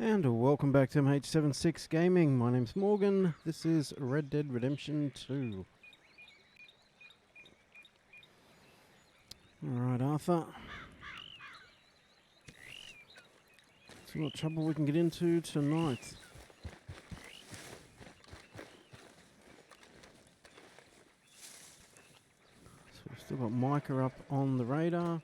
And welcome back to MH76 Gaming. My name's Morgan. This is Red Dead Redemption 2. Alright, Arthur. See what trouble we can get into tonight. So we've still got Micah up on the radar.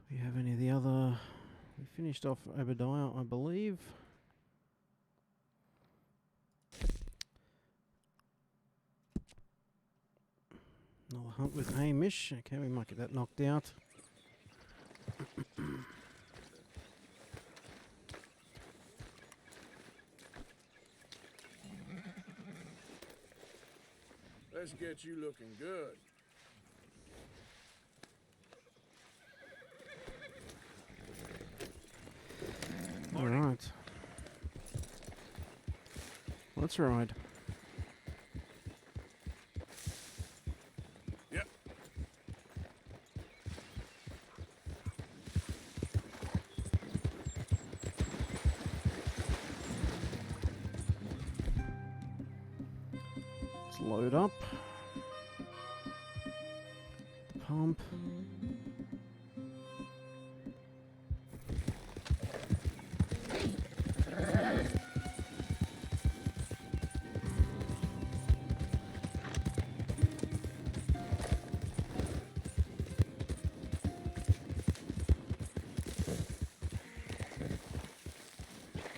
Do we have any of the other... We finished off Obadiah, I believe. Another hunt with Hamish. Okay, we might get that knocked out. Let's get you looking good. All right. Let's ride. Yep. Let's load up. Pump.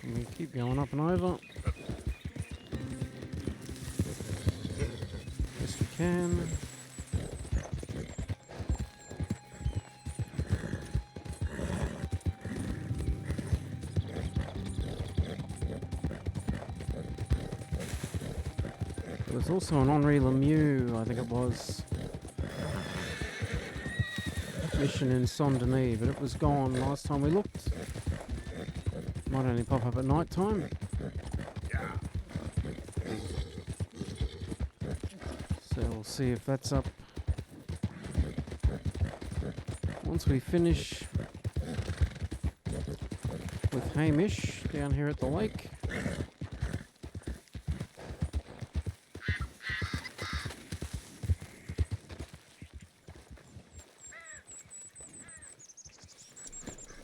And we keep going up and over. Best we can. There was also an Henri Lemieux, I think it was, mission in Saint Denis, but it was gone last time we looked. Might only pop up at night time. So we'll see if that's up once we finish with Hamish down here at the lake.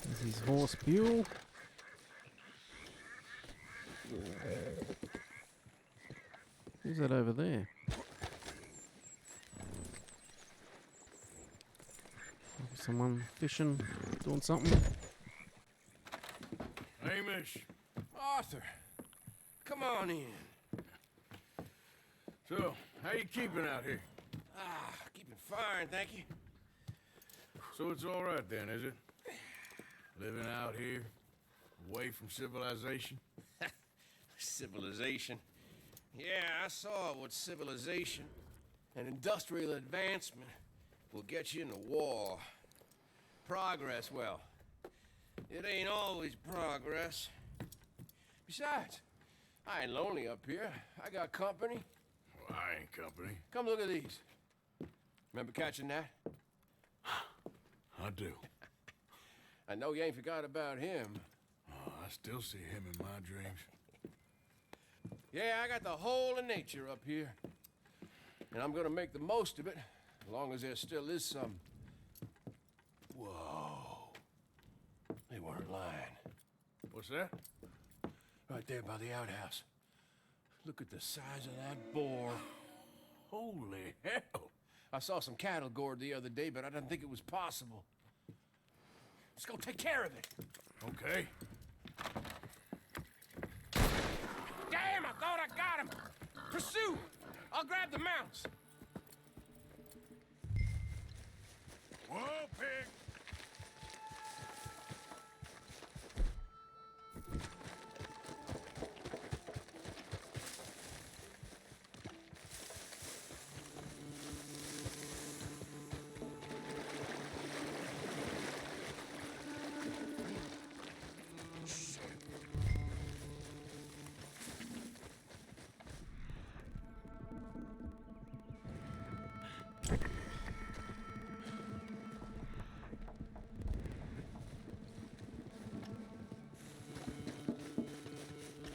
There's his horse Buell. Who's that over there? Someone fishing, doing something. Hamish. Arthur, come on in. So, how you keeping out here? Keeping fine, thank you. So it's all right then, is it? Living out here, away from civilization? Civilization. Yeah, I saw what civilization and industrial advancement will get you in the war. Progress, well, it ain't always progress. Besides, I ain't lonely up here. I got company. Well, I ain't company. Come look at these. Remember catching that? I do. I know you ain't forgot about him. Oh, I still see him in my dreams. Yeah, I got the whole of nature up here. And I'm gonna make the most of it, as long as there still is some. Whoa. They weren't lying. What's that? Right there by the outhouse. Look at the size of that boar. Holy hell! I saw some cattle gored the other day, but I didn't think it was possible. Let's go take care of it. Okay. Damn, I thought I got him. Pursue. I'll grab the mounts. Whoa, pig!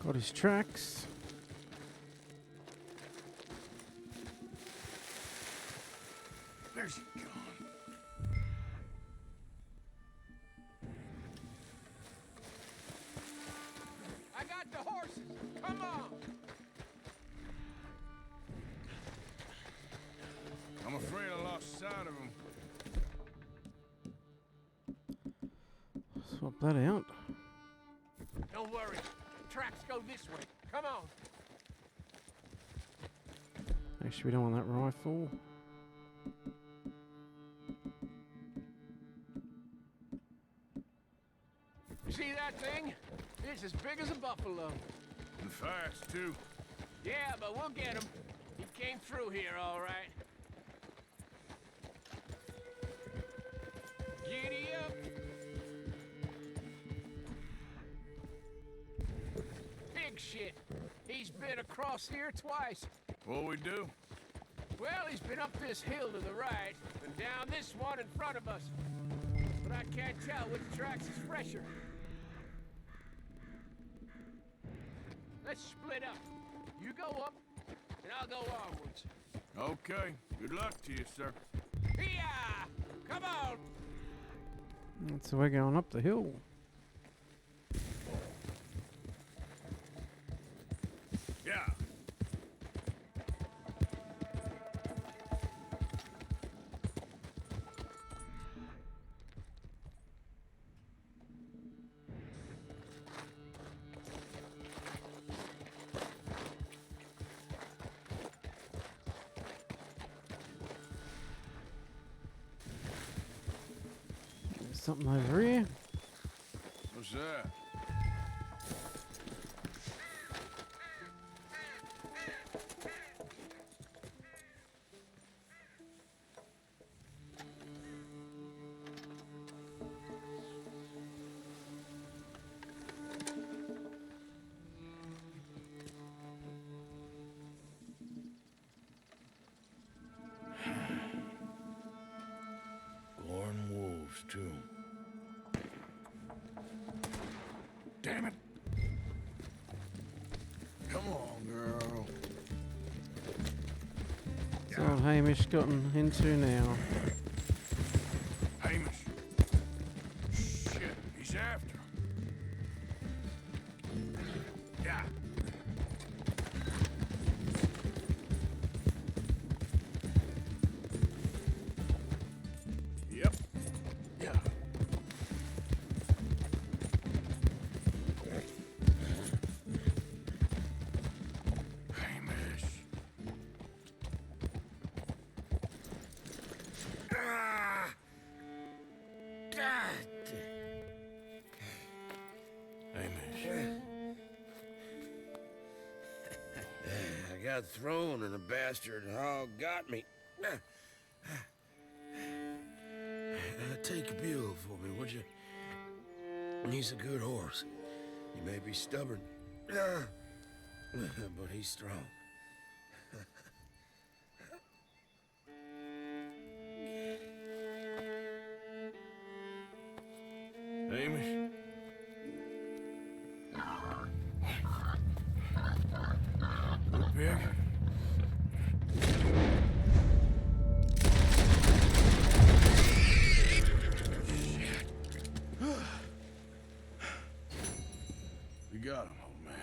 Got his tracks. There's he gone. I got the horses. Come on. I'm afraid I lost sight of him. Swap that out. Don't worry. Tracks go this way. Come on. Actually, we don't want that rifle. You see that thing? It's as big as a buffalo. And fast, too. Yeah, but we'll get him. He came through here, all right. Giddy up. Big shit. He's been across here twice. What'll we do? Well, he's been up this hill to the right and down this one in front of us. But I can't tell which tracks is fresher. Let's split up. You go up, and I'll go onwards. Okay. Good luck to you, sir. Here! Come on! So we're going up the hill. Yeah. There's something over here. What's that? Lorn wolves, too. Damn it! Come on, girl. That's what Hamish gotten into now. Hamish. Shit, he's after him. Yeah. Yep. Yeah. Hamish. Ah! God. Hamish. I got thrown and a bastard hog got me. Take a Buell for me, would you? He's a good horse. He may be stubborn, but he's strong. Hamish. Good pig. We got him, old man.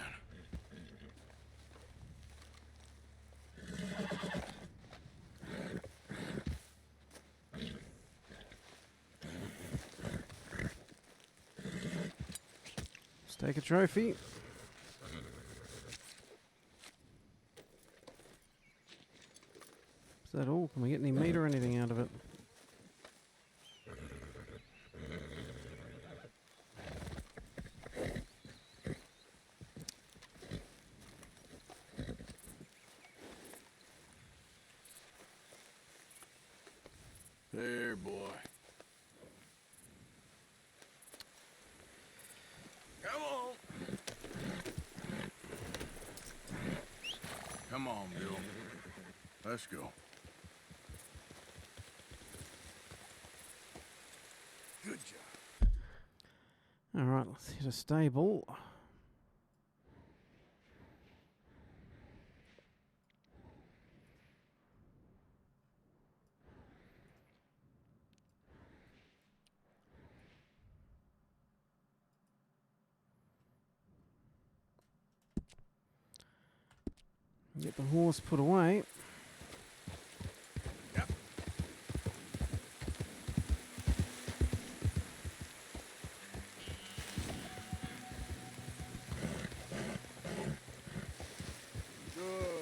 Let's take a trophy. Is that all? Can we get any meat or anything out of it? There, boy. Come on. Come on, Bill. Let's go. Good job. Alright, let's hit a stable. Get the horse put away. Yep. Good.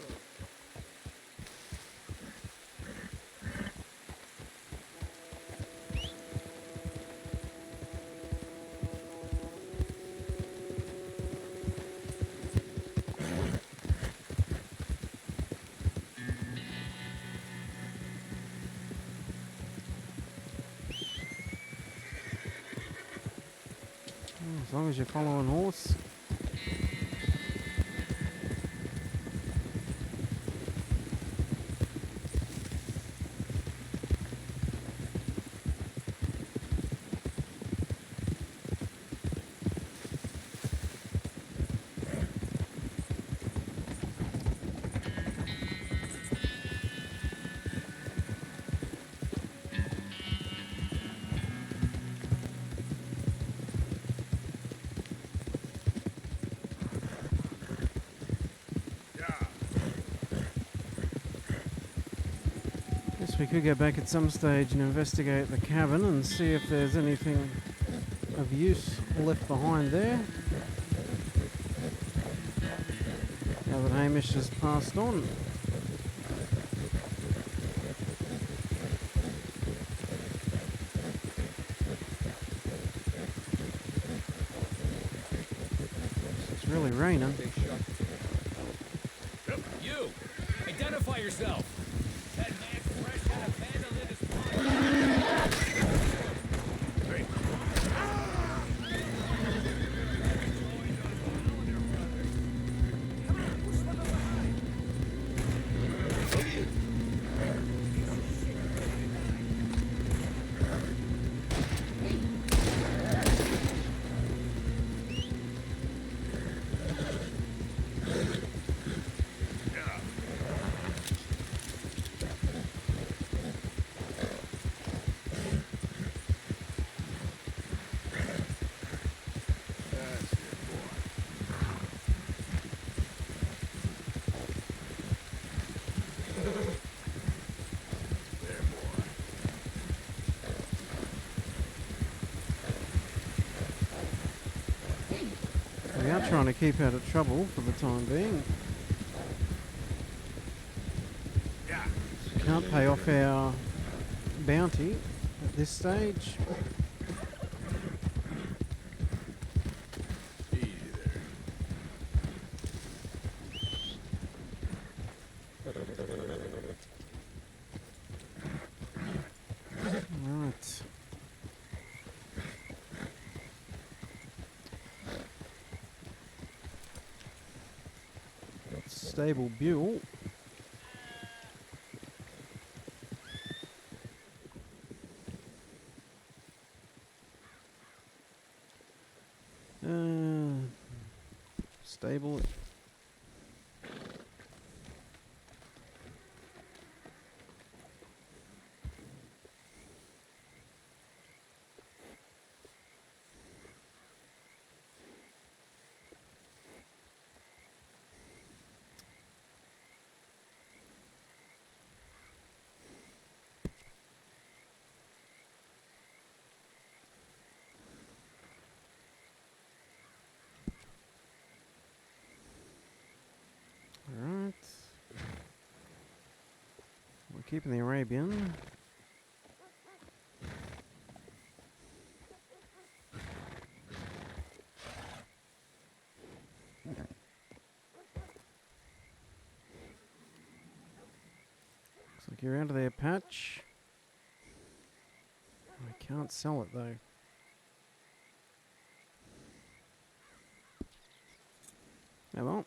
As long as you're following horse. We could go back at some stage and investigate the cabin and see if there's anything of use left behind there. Now that Hamish has passed on. It's really raining. You! Identify yourself! That man fresh out of handle in his pocket. Hey. We are trying to keep out of trouble for the time being. Yeah. Can't pay off our bounty at this stage. Easy there. Right. Stable Buell. Stable. Alright. We're keeping the Arabian. Looks like you're out of there, Patch. I can't sell it though. Oh well.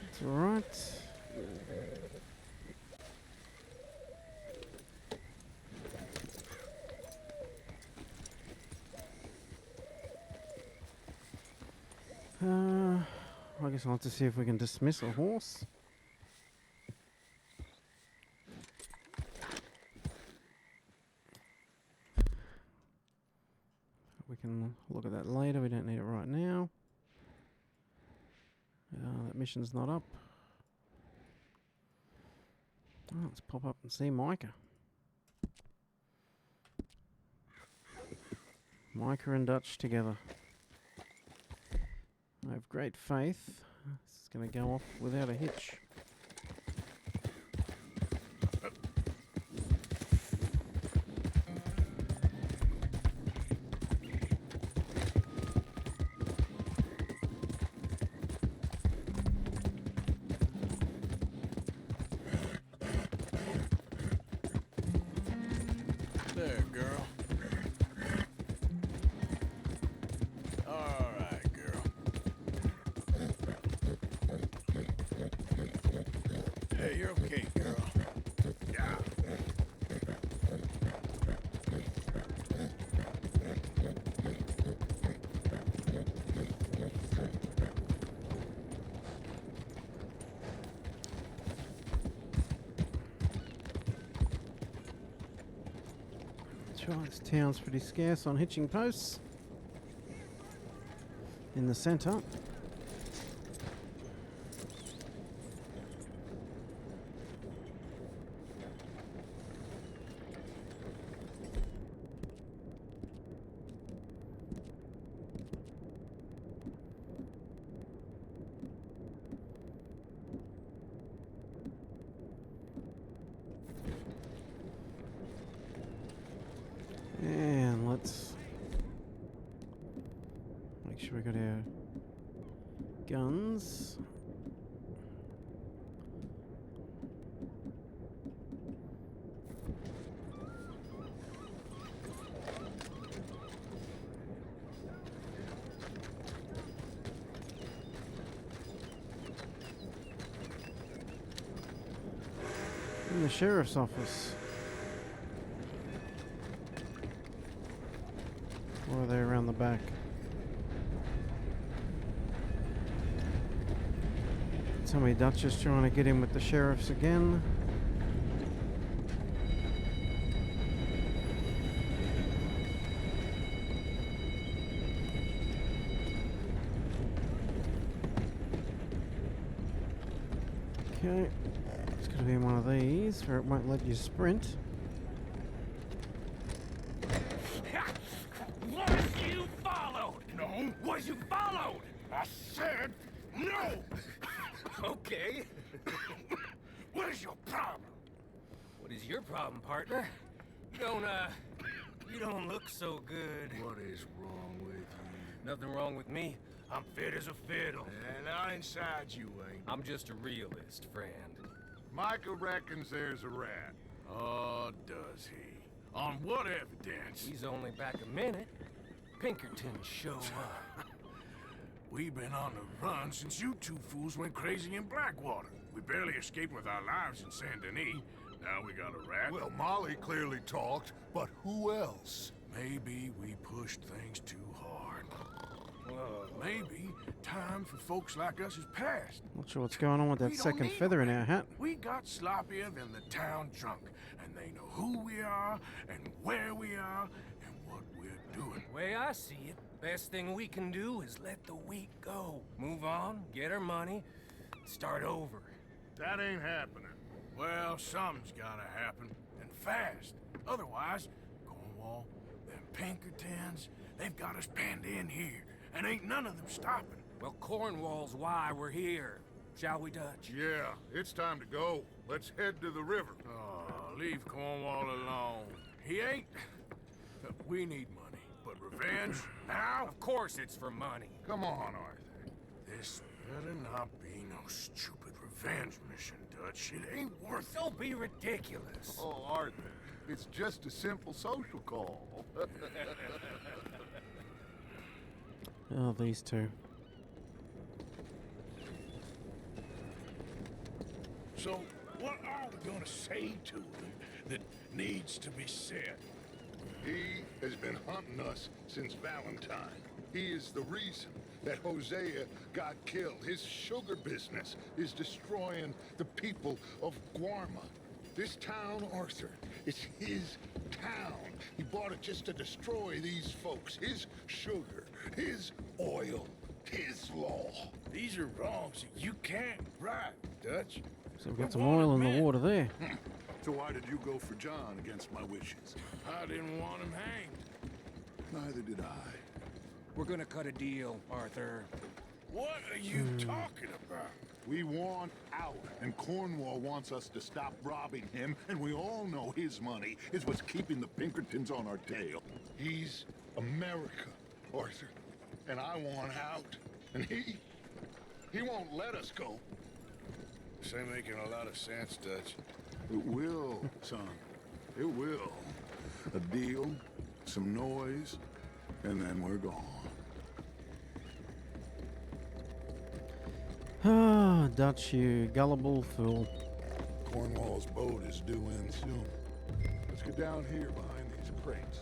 It's alright. I guess I'll have to see if we can dismiss a horse. can look at that later. We don't need it right now. That mission's not up. Oh, let's pop up and see Micah. Micah and Dutch together. I have great faith. This is going to go off without a hitch. There, girl. All right, girl. Hey, you're okay, girl. Yeah. That's right, this town's pretty scarce on hitching posts. In the centre. And let's make sure we got our guns. In the sheriff's office. Or are they around the back? Tell me Dutch is trying to get in with the sheriffs again. Okay, it's going to be in one of these where it won't let you sprint. Was you followed? No. Was you followed? I said no! Okay. What is your problem? What is your problem, partner? You don't look so good. What is wrong with you? Nothing wrong with me. I'm fit as a fiddle. And I inside you ain't. I'm just a realist, friend. Micah reckons there's a rat. Oh, does he? On what evidence? He's only back a minute. Pinkerton show up. We've been on the run since you two fools went crazy in Blackwater. We barely escaped with our lives in Saint Denis. Now we got a rat. Well, Molly clearly talked, but who else? Maybe we pushed things too hard. Maybe time for folks like us is past. Not sure what's going on with that We don't second need feather in a our rat. hat. We got sloppier than the town drunk, and they know who we are, and where we are, and what we're doing. Way I see it, best thing we can do is let the week go. Move on, get our money, start over. That ain't happening. Well, something's gotta happen, and fast. Otherwise, Cornwall, them Pinkertons, they've got us penned in here, and ain't none of them stopping. Well, Cornwall's why we're here. Shall we, Dutch? Yeah, it's time to go. Let's head to the river. Oh, leave Cornwall alone. He ain't... We need money, but revenge, now? Of course it's for money. Come on, Arthur. This better not be no stupid revenge mission, Dutch. It ain't worth it. Don't be ridiculous. Oh, Arthur, it's just a simple social call. Oh, these two. So, what are we gonna say to him that needs to be said? He has been hunting us since Valentine. He is the reason that Hosea got killed. His sugar business is destroying the people of Guarma. This town, Arthur, it's his town. He bought it just to destroy these folks. His sugar, his oil, his law. These are wrongs that you can't right, Dutch. So we've got some oil in the water there. So why did you go for John against my wishes? I didn't want him hanged. Neither did I. We're gonna cut a deal, Arthur. What are you talking about? We want out, and Cornwall wants us to stop robbing him, and we all know his money is what's keeping the Pinkertons on our tail. He's America, Arthur, and I want out. And he won't let us go. This ain't making a lot of sense, Dutch. It will, son. It will. A deal, some noise, and then we're gone. Ah, Dutch, you gullible fool. Cornwall's boat is due in soon. Let's get down here behind these crates.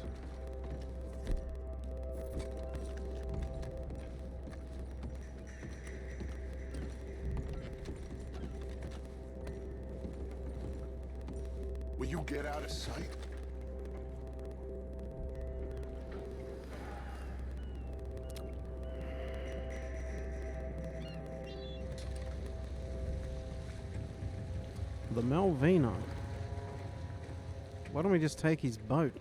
Will you get out of sight? The Malvina. Why don't we just take his boat?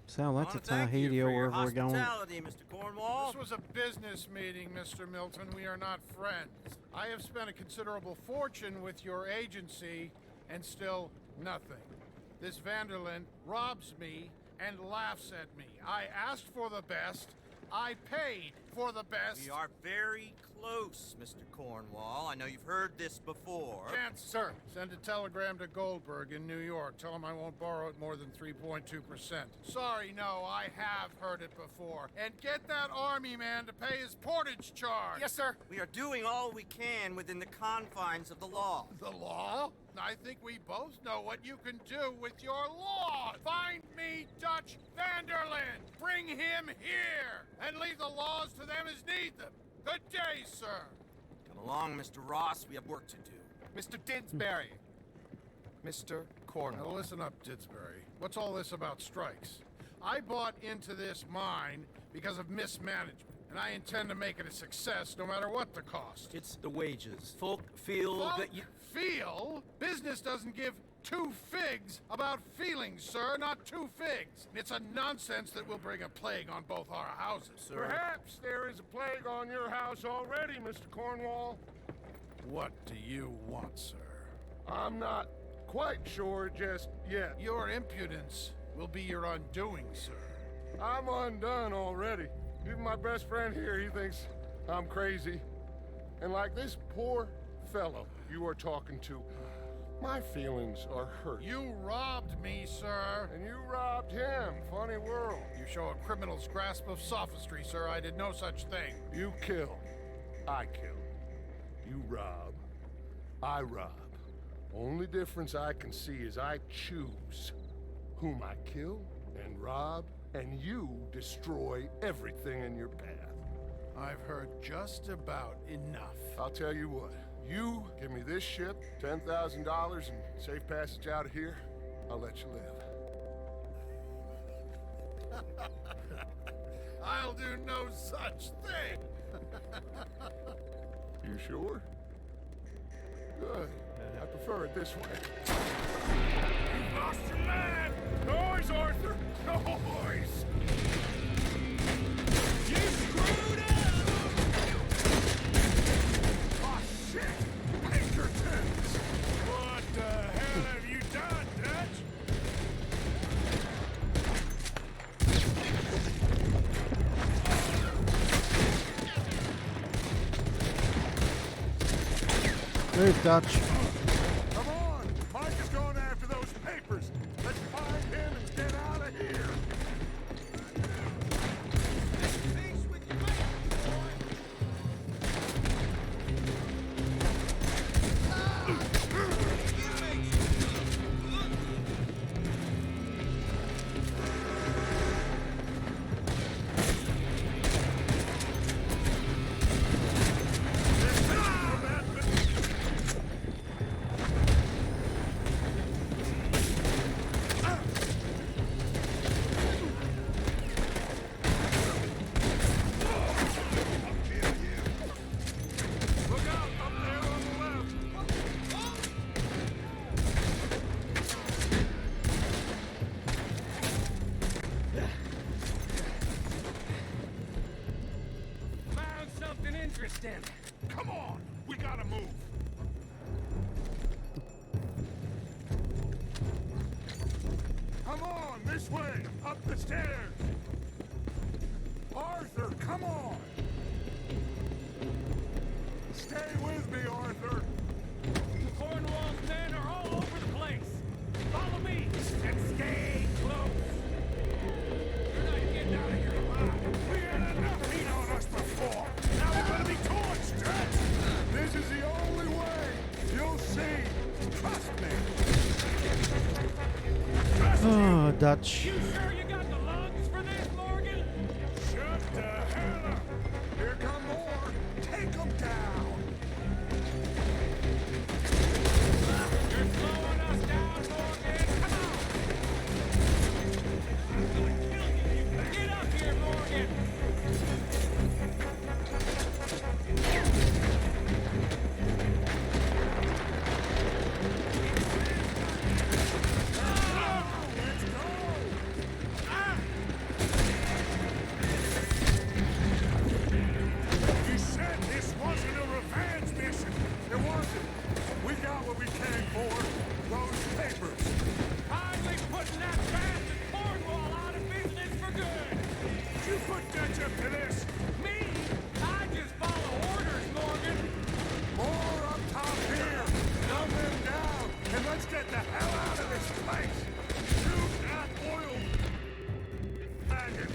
Sell that to Tahiti or wherever we're going. Mr. Cornwall. This was a business meeting, Mr. Milton. We are not friends. I have spent a considerable fortune with your agency, and still nothing. This Vanderlyn robs me and laughs at me. I asked for the best. I paid for the best. We are very close, Mr. Cornwall. I know you've heard this before. Chance, sir. Send a telegram to Goldberg in New York. Tell him I won't borrow it more than 3.2%. Sorry, no, I have heard it before. And get that army man to pay his portage charge. Yes, sir. We are doing all we can within the confines of the law. The law? I think we both know what you can do with your law. Find me Dutch Vanderlyn. Bring him here. And leave the laws to them as need them. Good day, sir. Come along, Mr. Ross. We have work to do. Mr. Didsbury. Mr. Cornwall. Now listen up, Didsbury. What's all this about strikes? I bought into this mine because of mismanagement, and I intend to make it a success no matter what the cost. It's the wages. Folk feel that you... Feel? Business doesn't give two figs about feelings, sir, not two figs. It's a nonsense that will bring a plague on both our houses, sir. Perhaps there is a plague on your house already, Mr. Cornwall. What do you want, sir? I'm not quite sure just yet. Your impudence will be your undoing, sir. I'm undone already. Even my best friend here, he thinks I'm crazy. And like this poor fellow you are talking to, my feelings are hurt. You robbed me, sir. And you robbed him. Funny world. You show a criminal's grasp of sophistry, sir. I did no such thing. You kill. I kill. You rob. I rob. Only difference I can see is I choose whom I kill and rob, and you destroy everything in your path. I've heard just about enough. I'll tell you what. You give me this ship, $10,000, and safe passage out of here, I'll let you live. I'll do no such thing. You sure? Good. I prefer it this way. You lost your man! Noise, Arthur! Noise! You screwed up! Oh, shit! Pinkertons! What the hell have you done, Dutch? Move, Dutch. Come on! Mike is going after those papers! Let's find him and get out of here! This way! Up the stairs! Arthur, come on! Stay with me, Arthur! Cornwall's men are all over the place. Follow me and stay close. You're not getting out of here alive. We had enough heat on us before. Now we're gonna be torched, Dutch. This is the only way! You'll see! Trust me! Oh, Dutch. You sure you got the lungs for this, Morgan? Shut the hell up. Here come more! Take them down! You're slowing us down, Morgan. Come on. I'm gonna kill you. Get up here, Morgan. You said this wasn't a revenge mission. It wasn't! We got what we came for! Those papers! Finally putting that bastard Cornwall out of business for good. You put Dutch up to this. Me? I just follow orders, Morgan. More up top here! Dumb them down! And let's get the hell out of this place! Shoot that oil faggot.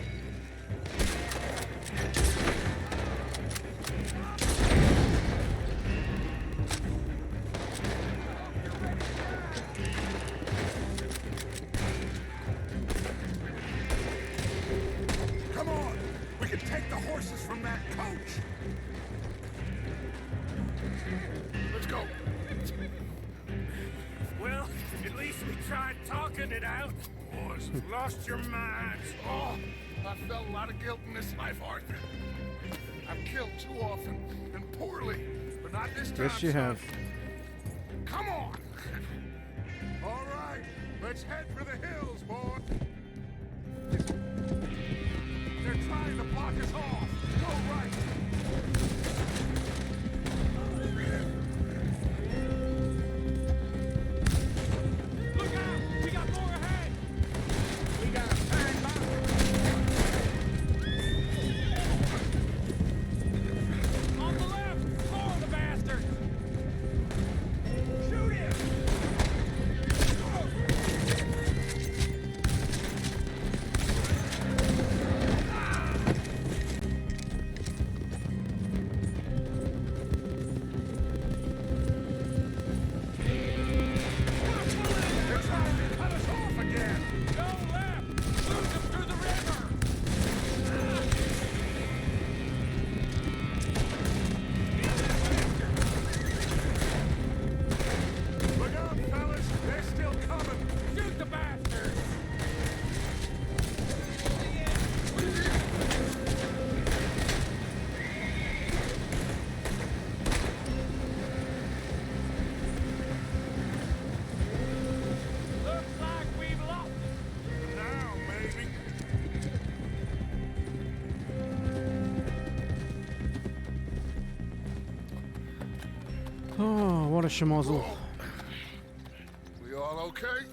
Come on! We can take the horses from that coach! Let's go! Well, at least we tried talking it out. Boys, you've lost your minds. Oh, I felt a lot of guilt in this life, Arthur. I've killed too often, and poorly, but not this time. Yes, you son. have. Come on! All right, let's head for the hills, boy. They're trying to block us off. Go right. Look out! We got more ahead! We got a fine on the left! More of the bastard! Shoot him! They're trying to cut us off again. Go left! Lose him through the river! Look out, fellas. They're still coming. Shoot the bastard! Looks like we've lost it. Now, maybe. Oh, what a schmozzle. We all okay?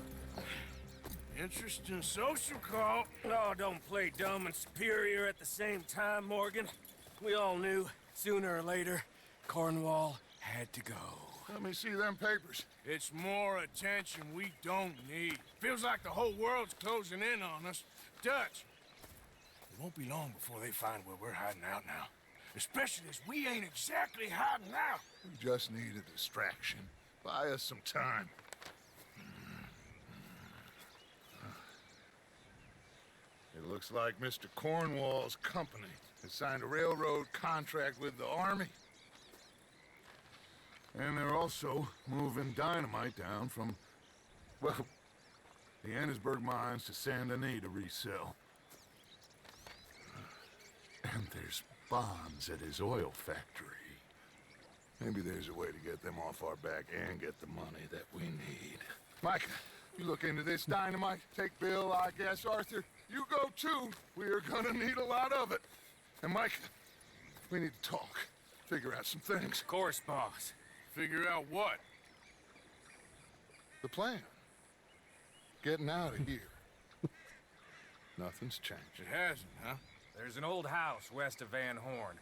Interesting social call. Oh, don't play dumb and superior at the same time, Morgan. We all knew, sooner or later, Cornwall had to go. Let me see them papers. It's more attention we don't need. Feels like the whole world's closing in on us. Dutch, it won't be long before they find where we're hiding out now. Especially as we ain't exactly hiding out. We just need a distraction. Buy us some time. It looks like Mr. Cornwall's company has signed a railroad contract with the army. And they're also moving dynamite down from, well, the Annesburg mines to Saint Denis to resell. And there's bombs at his oil factory. Maybe there's a way to get them off our back and get the money that we need. Micah, you look into this dynamite. Take Bill, I guess. Arthur, you go too. We are gonna need a lot of it. And Micah, we need to talk. Figure out some things. Of course, boss. Figure out what? The plan. Getting out of here. Nothing's changed. It hasn't, huh? There's an old house west of Van Horn.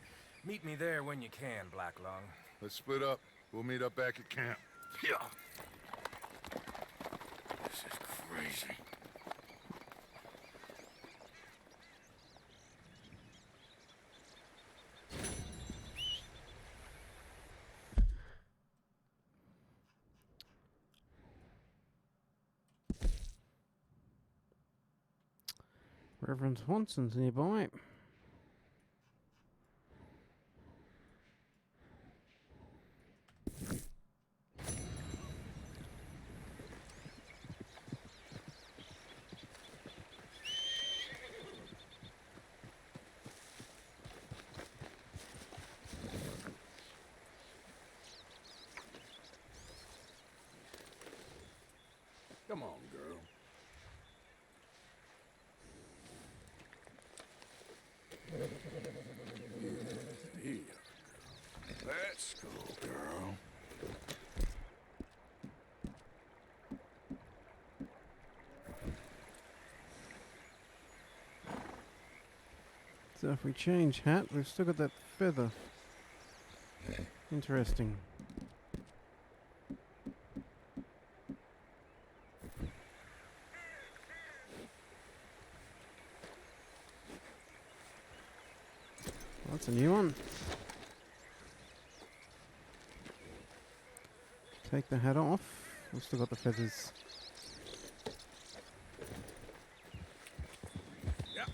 Meet me there when you can, Black Lung. Let's split up. We'll meet up back at camp. Yeah. This is crazy. Reverend Swanson's nearby. Come on, girl. Here. Let's go, girl. So if we change hat, we've still got that feather. Interesting. That's a new one. Take the hat off. We've still got the feathers. Yep.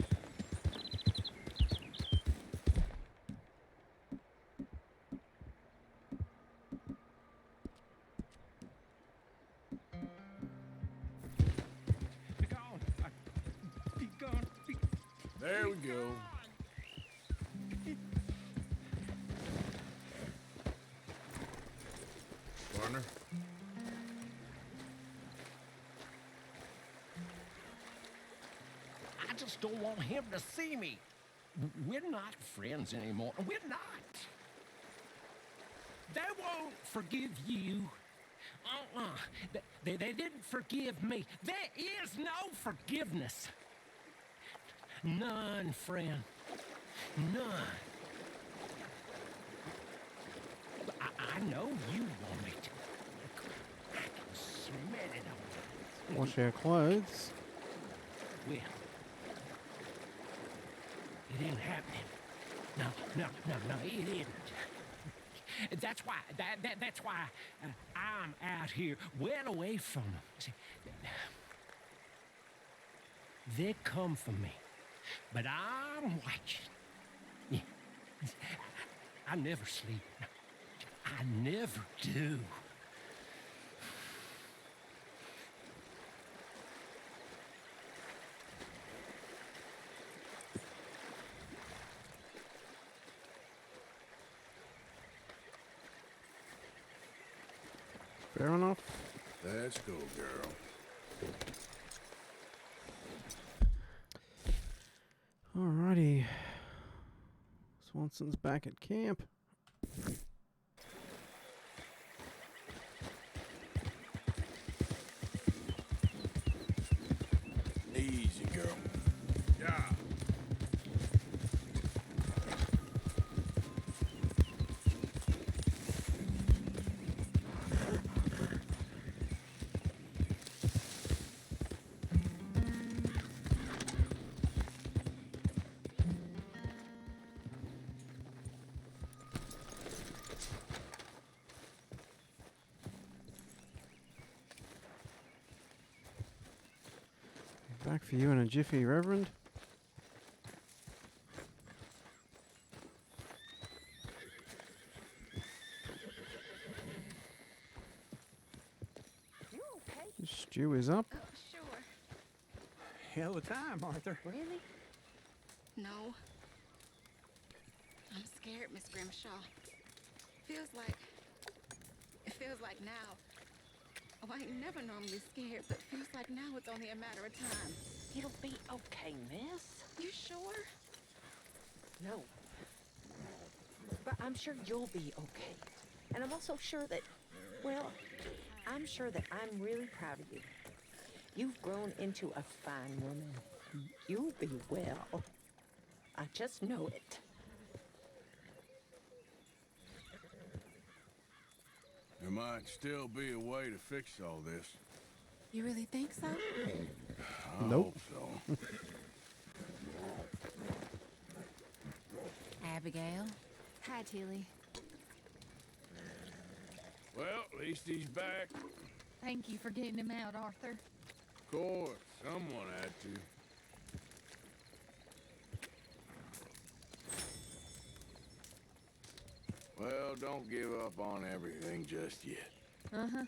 Be gone. Be gone. There we go. Partner. I just don't want him to see me. We're not friends anymore. We're not. They won't forgive you. They didn't forgive me. There is no forgiveness. None, friend. None. I know you want me to. I can smell it on you. Wash our clothes. Well, it ain't happening. No, it isn't. That's why, that's why I'm out here, well away from them. See, they come for me, but I'm watching. Yeah. I never sleep. I never do. Fair enough. Let's go, girl. Alrighty. Swanson's back at camp. Easy, girl. Yeah. Back for you in a jiffy, Reverend. You okay? The stew is up. Oh, sure. Hell of a time, Arthur. Really? No. I'm scared, Miss Grimshaw. It feels like now. Oh, I ain't never normally scared, but feels like now it's only a matter of time. It'll be okay, miss. You sure? No. But I'm sure you'll be okay. And I'm also sure that, well, I'm sure that I'm really proud of you. You've grown into a fine woman. You'll be well. I just know it. There might still be a way to fix all this. You really think so? I Nope. hope so. Abigail. Hi, Tilly. Well, at least he's back. Thank you for getting him out, Arthur. Of course, someone had to. Well, don't give up on everything just yet. Uh-huh.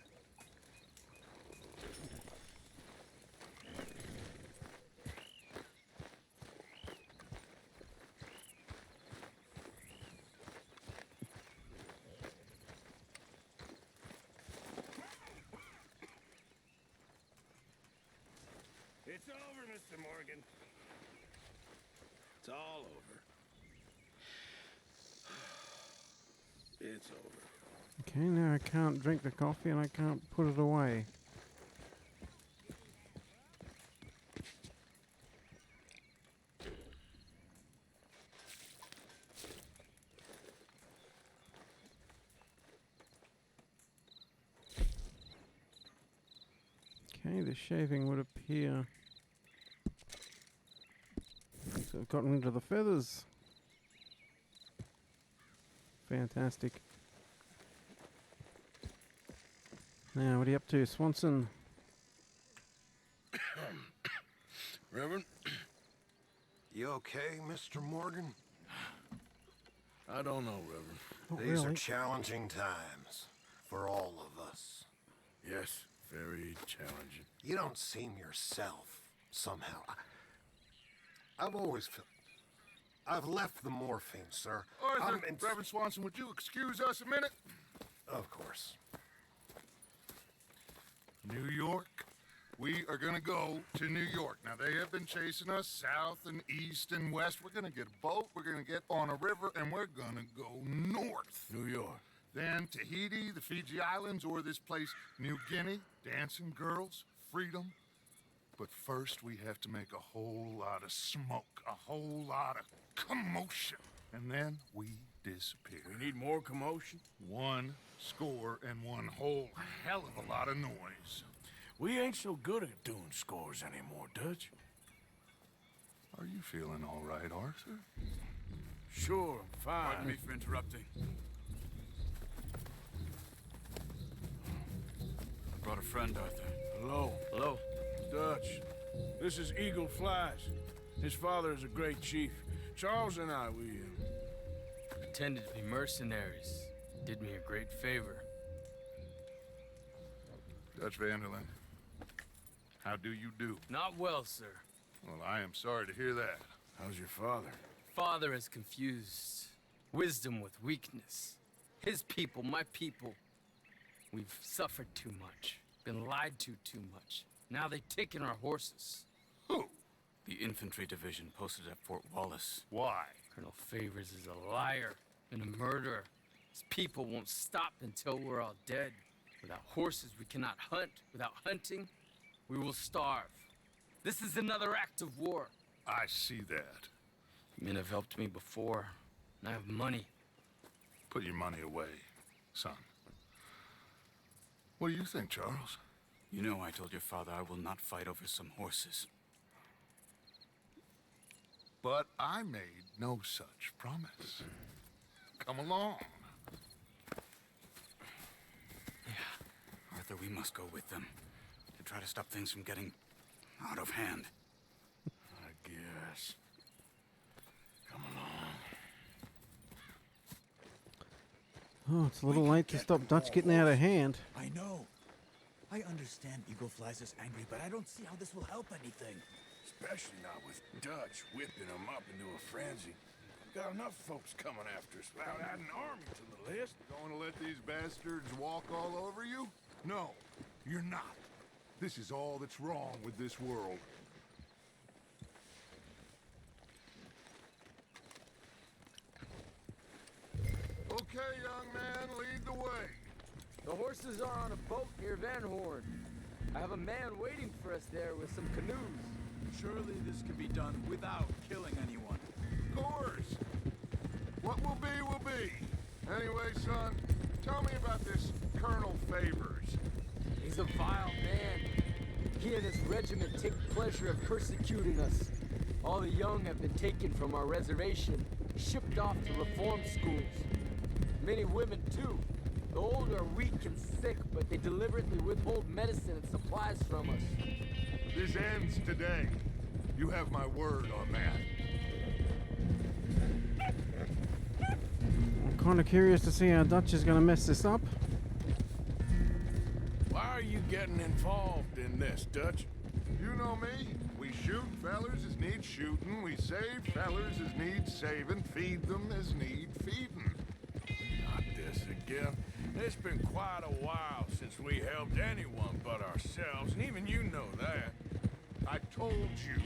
It's over, Mr. Morgan. It's all over. It's over. Okay, now I can't drink the coffee and I can't put it away. Okay, the shaving would appear to have gotten rid of the feathers. Fantastic. Now, what are you up to, Swanson? Reverend? You okay, Mr. Morgan? I don't know, Reverend. Not These are really. challenging times for all of us. Yes, very challenging. You don't seem yourself, somehow. I've always felt... I've left the morphine, sir. Arthur, Reverend Swanson, would you excuse us a minute? Of course. New York. We are gonna go to New York. Now, they have been chasing us south and east and west. We're gonna get a boat, we're gonna get on a river, and we're gonna go north. New York. Then Tahiti, the Fiji Islands, or this place, New Guinea, dancing girls, freedom. But first, we have to make a whole lot of smoke, a whole lot of commotion. And then we disappear. We need more commotion? 1 score and 1 whole hell of a lot of noise. We ain't so good at doing scores anymore, Dutch. Are you feeling all right, Arthur? Sure, I'm fine. Pardon me for interrupting. I brought a friend, Arthur. Hello. Hello. Dutch. This is Eagle Flies. His father is a great chief. Charles and I, we pretended to be mercenaries. Did me a great favor. Dutch Vanderlyn, how do you do? Not well, sir. Well, I am sorry to hear that. How's your father? Father has confused wisdom with weakness. His people, my people, we've suffered too much. Been lied to too much. Now they've taken our horses. Who? The infantry division posted at Fort Wallace. Why? Colonel Favors is a liar and a murderer. His people won't stop until we're all dead. Without horses, we cannot hunt. Without hunting, we will starve. This is another act of war. I see that. Men have helped me before, and I have money. Put your money away, son. What do you think, Charles? You know I told your father I will not fight over some horses. But I made no such promise. Come along. Yeah, Arthur, we must go with them to try to stop things from getting out of hand. I guess. Come along. Oh, it's a little late to stop Dutch getting out of hand. I know. I understand Eagle Flies is angry, but I don't see how this will help anything. Especially not with Dutch whipping him up into a frenzy. Got enough folks coming after us without adding an army to the list. Going to let these bastards walk all over you? No, you're not. This is all that's wrong with this world. Okay, young man, lead the way. The horses are on a boat near Van Horn. I have a man waiting for us there with some canoes. Surely this can be done without killing anyone. Of course. What will be, will be. Anyway, son, tell me about this Colonel Favors. He's a vile man. He and his regiment take pleasure of persecuting us. All the young have been taken from our reservation, shipped off to reform schools. Many women, too. The old are weak and sick, but they deliberately withhold medicine and supplies from us. This ends today. You have my word on that. I'm kind of curious to see how Dutch is going to mess this up. Why are you getting involved in this, Dutch? You know me. We shoot fellers as need shooting. We save fellers as need saving. Feed them as need feeding. Not this again. It's been quite a while since we helped anyone but ourselves, and even you know that. I told you.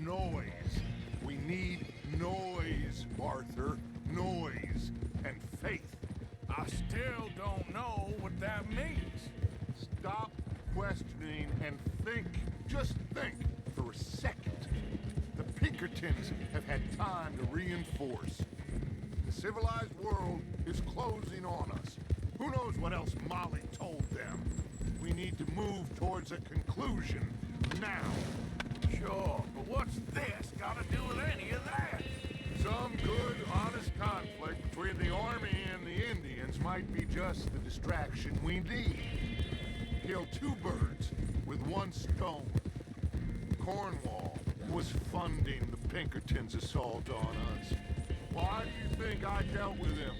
Noise. We need noise, Arthur. Noise and faith. I still don't know what that means. Stop questioning and think. Just think for a second. The Pinkertons have had time to reinforce. The civilized world is closing on us. Who knows what else Molly told them? We need to move towards a conclusion now. Sure, but what's this got to do with any of that? Some good, honest conflict between the army and the Indians might be just the distraction we need. Kill two birds with one stone. Cornwall was funding the Pinkertons' assault on us. Why do you think I dealt with him?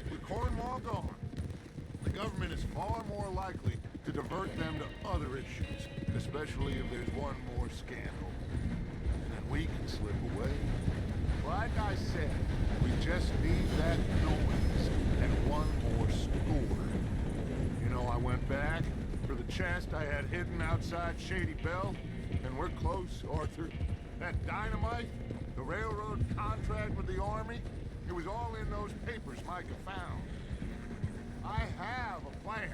With Cornwall gone, the government is far more likely to divert them to other issues, especially if there's one more scandal. And then we can slip away. Like I said, we just need that noise and one more score. You know, I went back for the chest I had hidden outside Shady Belle, and we're close, Arthur. That dynamite, the railroad contract with the army, it was all in those papers Micah found. I have a plan.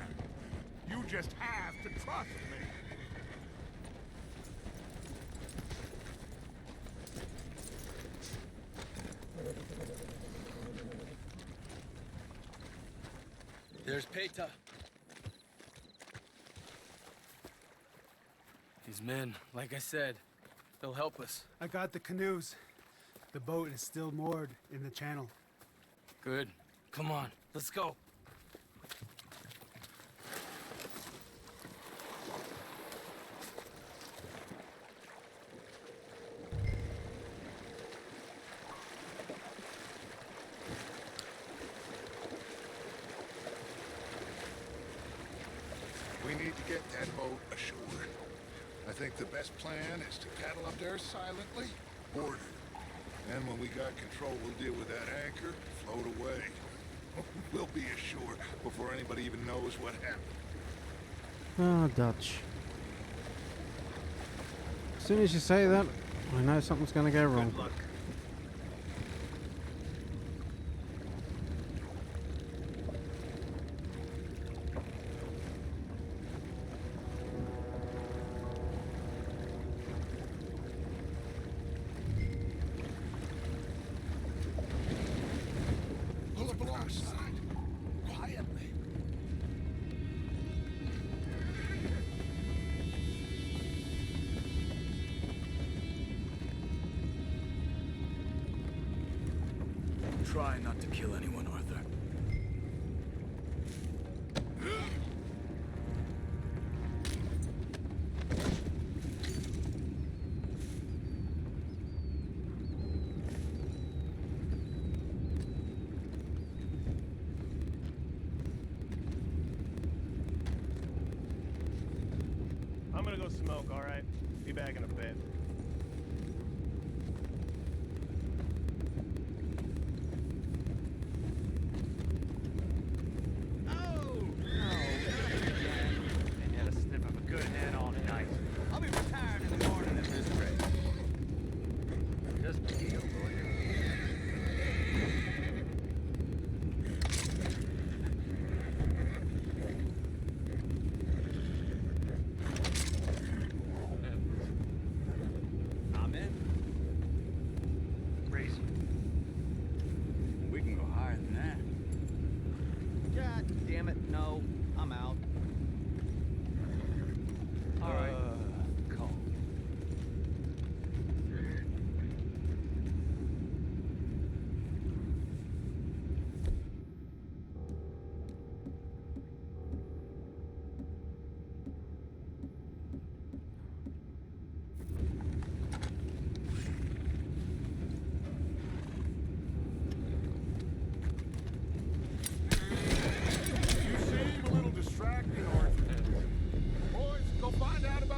You just have to trust me. There's Peta. These men, like I said, they'll help us. I got the canoes. The boat is still moored in the channel. Good. Come on, let's go. We need to get that boat ashore. I think the best plan is to paddle up there silently, board it. And when we got control, we'll deal with that anchor, float away. We'll be ashore before anybody even knows what happened. Ah, Dutch. As soon as you say that, I know something's going to go wrong. Good luck. Pull up alongside. Quietly. Try not to kill anyone, Arthur. I'm gonna go smoke, all right? Be back in a bit.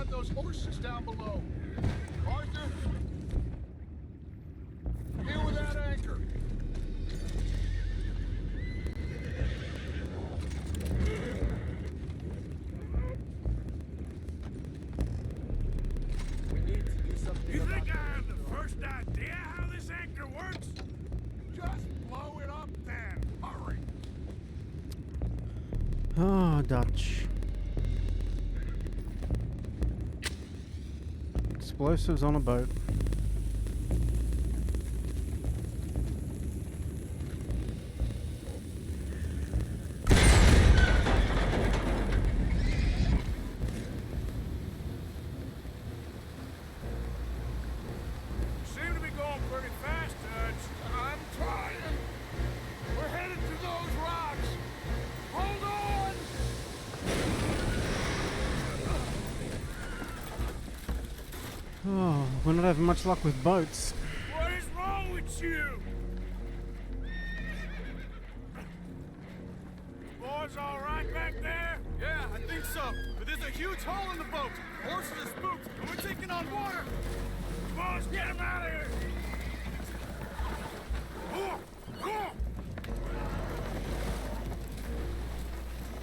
with those horses down below. Arthur? In with that anchor. We need to do something You about think I have the first idea how this anchor works? Just blow it up then. Hurry. Ah, Dutch. Explosives on a boat. Seem to be going pretty fast, Dutch. I'm trying. We're headed to those rocks. Hold on. Oh, we're not having much luck with boats. What is wrong with you? Boys all right back there? Yeah, I think so. But there's a huge hole in the boat. Horses are spooked, and we're taking on water. Boys, get him out of here!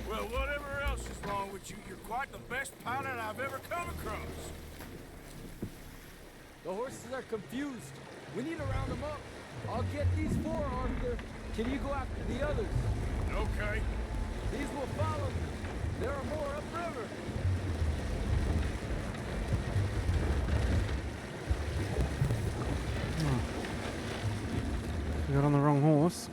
Well, whatever else is wrong with you, you're quite the best pilot I've ever come across. The horses are confused. We need to round them up. I'll get these four, Arthur. Can you go after the others? Okay. These will follow. There are more upriver. We got on the wrong horse.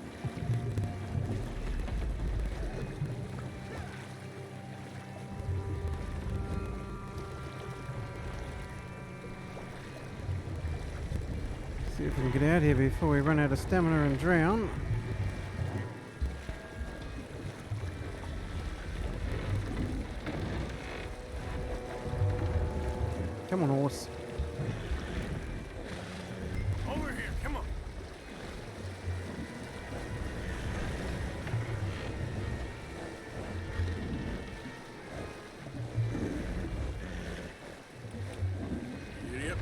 See if we can get out here before we run out of stamina and drown. Come on, horse. Over here, come on. Yep.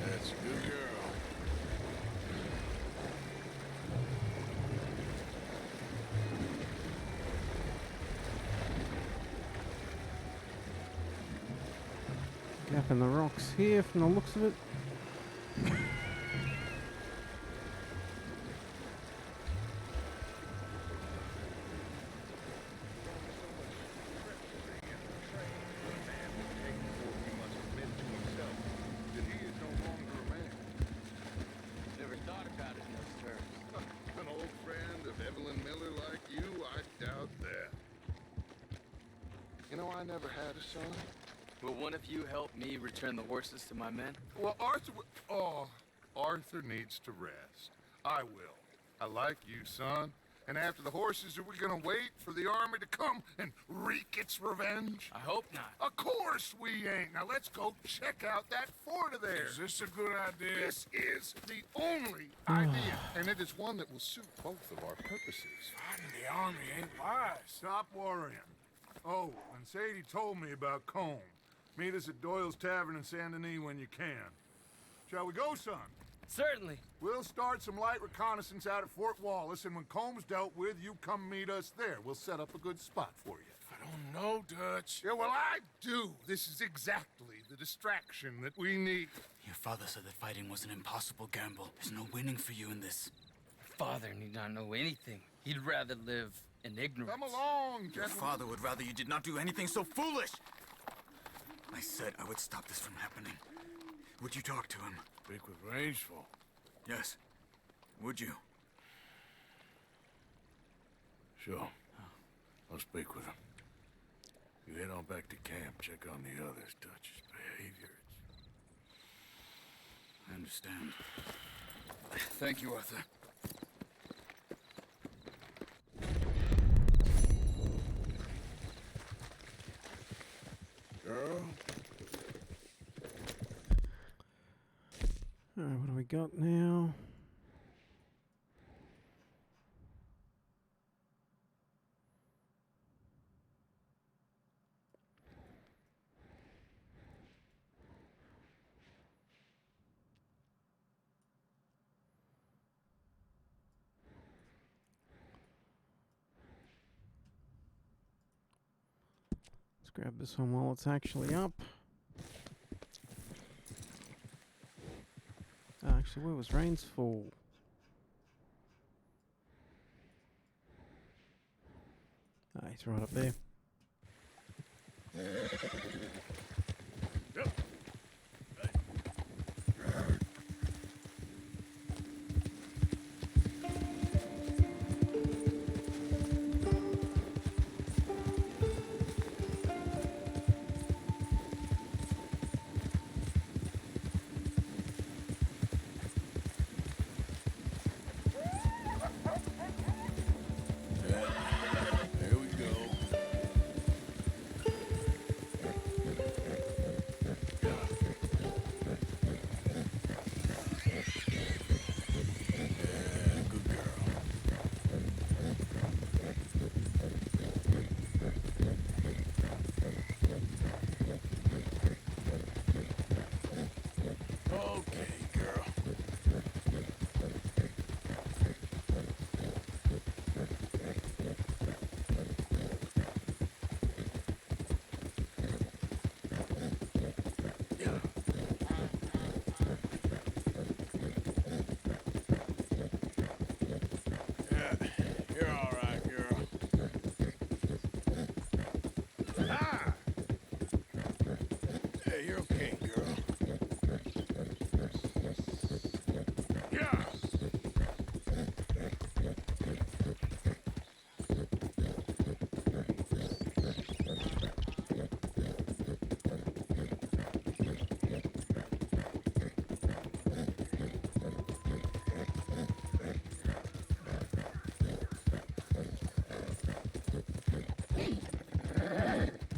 That's a good girl. Gap in the rocks here from the looks of it. Never thought about it in those terms. An old friend of Evelyn Miller like you, I doubt that. You know, I never had a son. Will one of you help me return the horses to my men? Well, Arthur needs to rest. I will. I like you, son. And after the horses, are we gonna wait for the army to come and wreak its revenge? I hope not. Of course we ain't. Now let's go check out that fort of theirs. Is this a good idea? This is the only idea, and it is one that will suit both of our purposes. Fighting the army ain't wise. Stop worrying. Oh, and Sadie told me about Combe. Meet us at Doyle's Tavern in Saint Denis when you can. Shall we go, son? Certainly. We'll start some light reconnaissance out at Fort Wallace, and when Combs dealt with, you come meet us there. We'll set up a good spot for you. I don't know, Dutch. Yeah, well, I do. This is exactly the distraction that we need. Your father said that fighting was an impossible gamble. There's no winning for you in this. Father need not know anything. He'd rather live in ignorance. Come along, Your gentlemen. father would rather you did not do anything so foolish. I said I would stop this from happening. Would you talk to him? Speak with Rangeful. Yes. Would you? Sure. I'll speak with him. You head on back to camp, check on the others, Dutch's behavior. I understand. Thank you, Arthur. Girl? Alright, what do we got now? Let's grab this one while it's actually up. Actually, where was Rains Fall? Ah, he's right up there.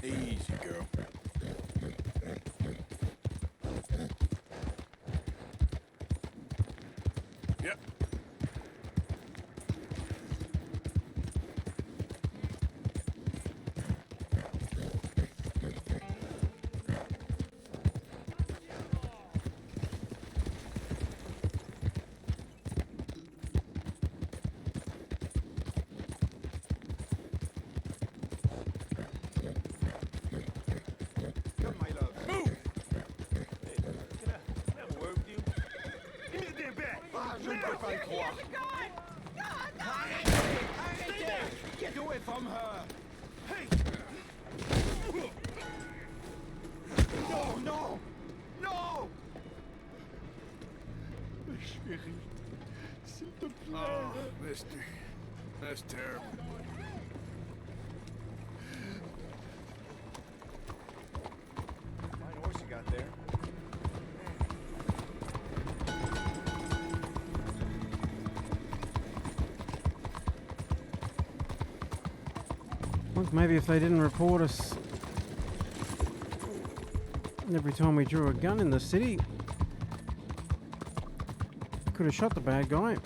Easy, girl. Yep. Get away from her! Hey! No, no! No! Chérie, s'il te plaît. Oh, mister. That's terrible. Fine horse you got there. Look, maybe if they didn't report us every time we drew a gun in the city, could have shot the bad guy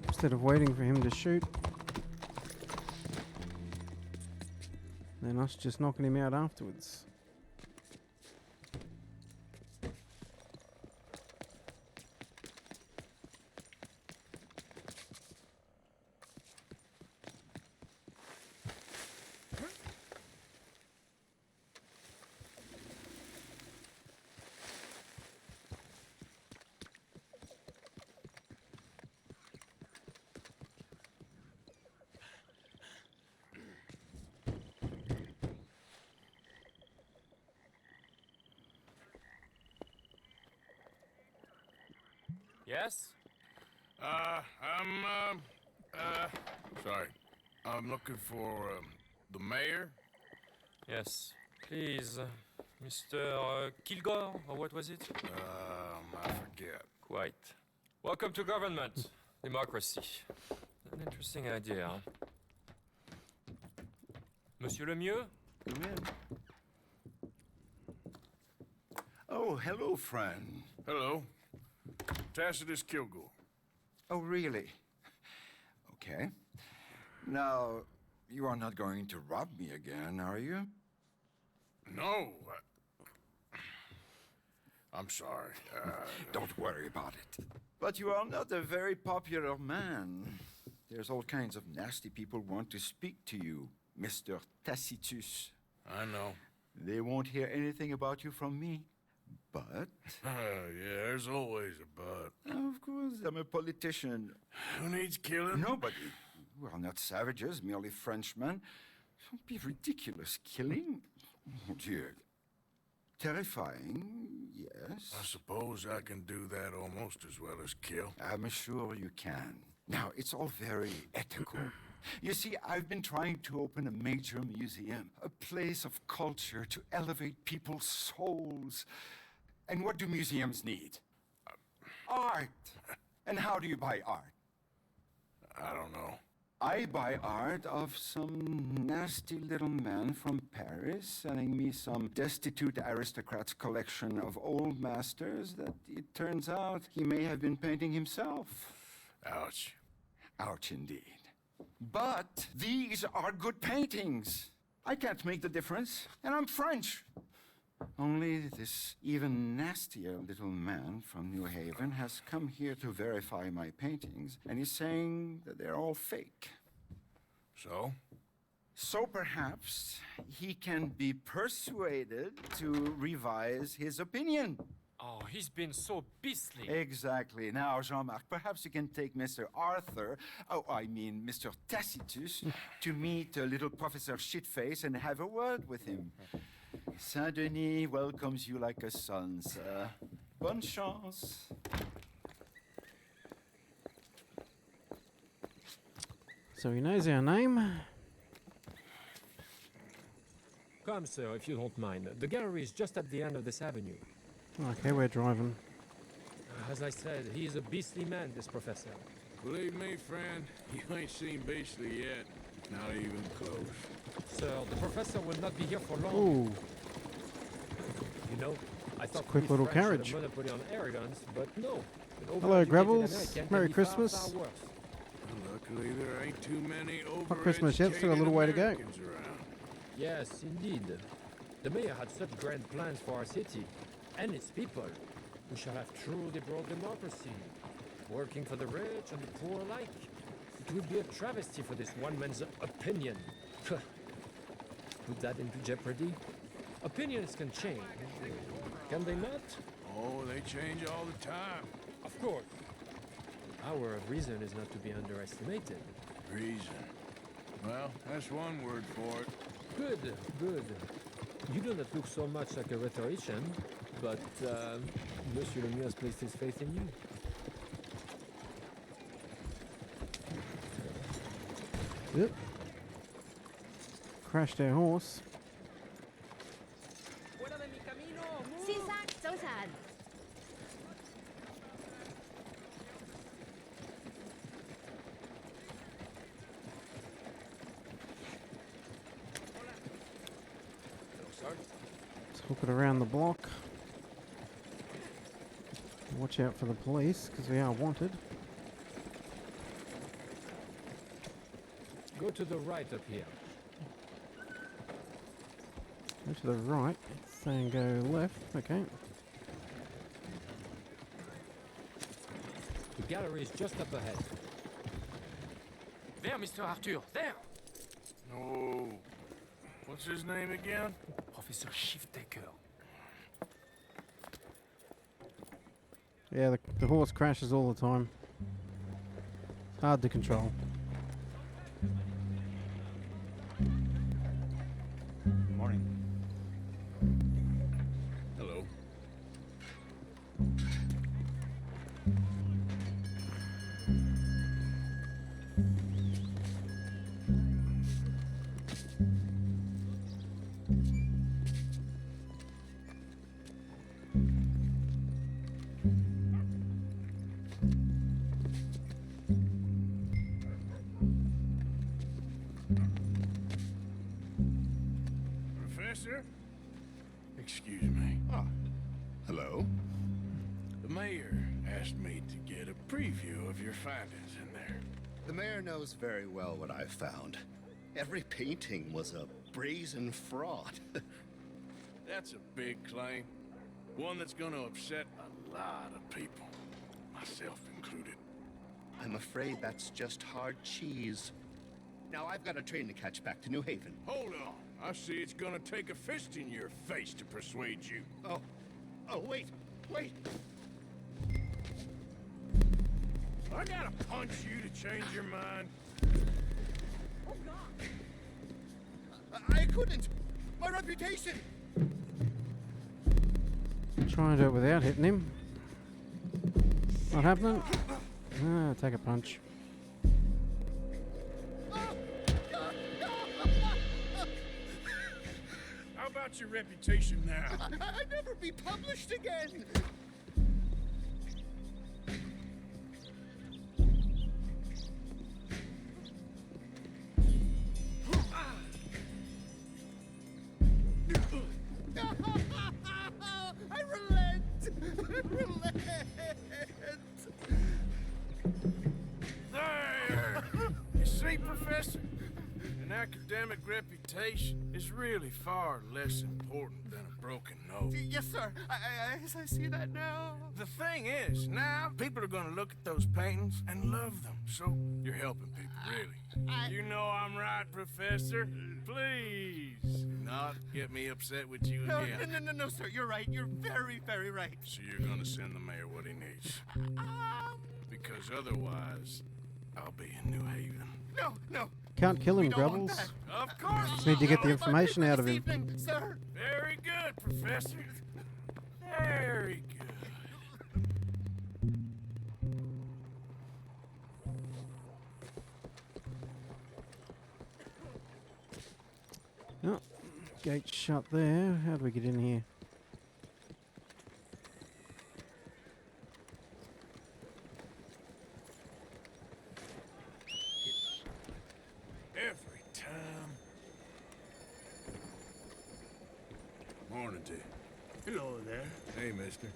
instead of waiting for him to shoot, then us just knocking him out afterwards. Yes? Sorry. I'm looking for, the mayor? Yes. Please, Mr. Kilgore, or what was it? I forget. Quite. Welcome to government. Democracy. An interesting idea, huh? Monsieur Lemieux? Come in. Oh, hello, friend. Hello. Tacitus Kilgore. Oh, really? Okay. Now, you are not going to rob me again, are you? No. I'm sorry. Don't worry about it. But you are not a very popular man. There's all kinds of nasty people who want to speak to you, Mr. Tacitus. I know. They won't hear anything about you from me. But... yeah, there's always a but. Of course, I'm a politician. Who needs killing? Nobody. We are not savages, merely Frenchmen. Don't be ridiculous. Killing? Oh, dear. Terrifying, yes. I suppose I can do that almost as well as kill. I'm sure you can. Now, it's all very ethical. You see, I've been trying to open a major museum, a place of culture to elevate people's souls. And what do museums need? Art. And how do you buy art? I don't know. I buy art of some nasty little man from Paris selling me some destitute aristocrat's collection of old masters that it turns out he may have been painting himself. Ouch. Ouch indeed. But these are good paintings. I can't make the difference, and I'm French. Only this even nastier little man from New Haven has come here to verify my paintings, and he's saying that they're all fake. So? So perhaps he can be persuaded to revise his opinion. Oh, he's been so beastly. Exactly. Now, Jean-Marc, perhaps you can take Mr. Mr. Tacitus, to meet little Professor Shitface and have a word with him. Saint Denis welcomes you like a son, sir. Bonne chance. So he knows our name. Come, sir, if you don't mind. The gallery is just at the end of this avenue. Okay, we're driving. As I said, he is a beastly man, this professor. Believe me, friend, you ain't seen beastly yet. Not even close. Sir, the professor will not be here for long. Ooh. You know, I thought quick we little French had carriage. a monopoly on air guns, but no. Hello, Gravels. Merry Christmas. Luckily, there ain't too many Not Christmas yet, still a little way to go. Yes, indeed. The mayor had such grand plans for our city and its people. We shall have truly broad democracy, working for the rich and the poor alike. It would be a travesty for this one man's opinion. Put that into jeopardy. Opinions can change, can they not? Oh, they change all the time. Of course. The power of reason is not to be underestimated. Reason. Well, that's one word for it. Good, good. You do not look so much like a rhetorician, but Monsieur Lemieux has placed his faith in you. Yep. Crashed our horse. Let's hook it around the block. Watch out for the police, because we are wanted. Go to the right up here. Go to the right. It's saying go left. Okay. The gallery is just up ahead. There, Mr. Arthur, there! Oh, what's his name again? Professor Shiftaker. Yeah, the horse crashes all the time. It's hard to control. Morning. Hello. Professor? Excuse me. Ah, hello. Hello. The mayor asked me to get a preview of your findings in there. The mayor knows very well what I found. Every painting was a brazen fraud. That's a big claim. One that's gonna upset a lot of people, myself included. I'm afraid that's just hard cheese. Now I've got a train to catch back to New Haven. Hold on. I see it's gonna take a fist in your face to persuade you. Oh, wait. I gotta punch you to change your mind. Oh, God. I couldn't. My reputation. Try and do it without hitting him. Not happening? Ah, take a punch. How about your reputation now? I'd never be published again. I relent. There! You see, Professor? An academic reputation is really far less important than a broken nose. Yes, sir. I see that now. The thing is, now people are gonna look at those paintings and love them. So you're helping people, really. You know I'm right, Professor. Please, not get me upset with you again. No, sir. You're right. You're very, very right. So you're gonna send the mayor what he needs. Because otherwise, I'll be in New Haven. No. Can't kill him, Grubbles. Of course. Just need to get the information out of him. Sir. Very good, Professor. Very good. Oh, gate shut there. How do we get in here? Every time. Morning to you. Hello there. Hey, mister.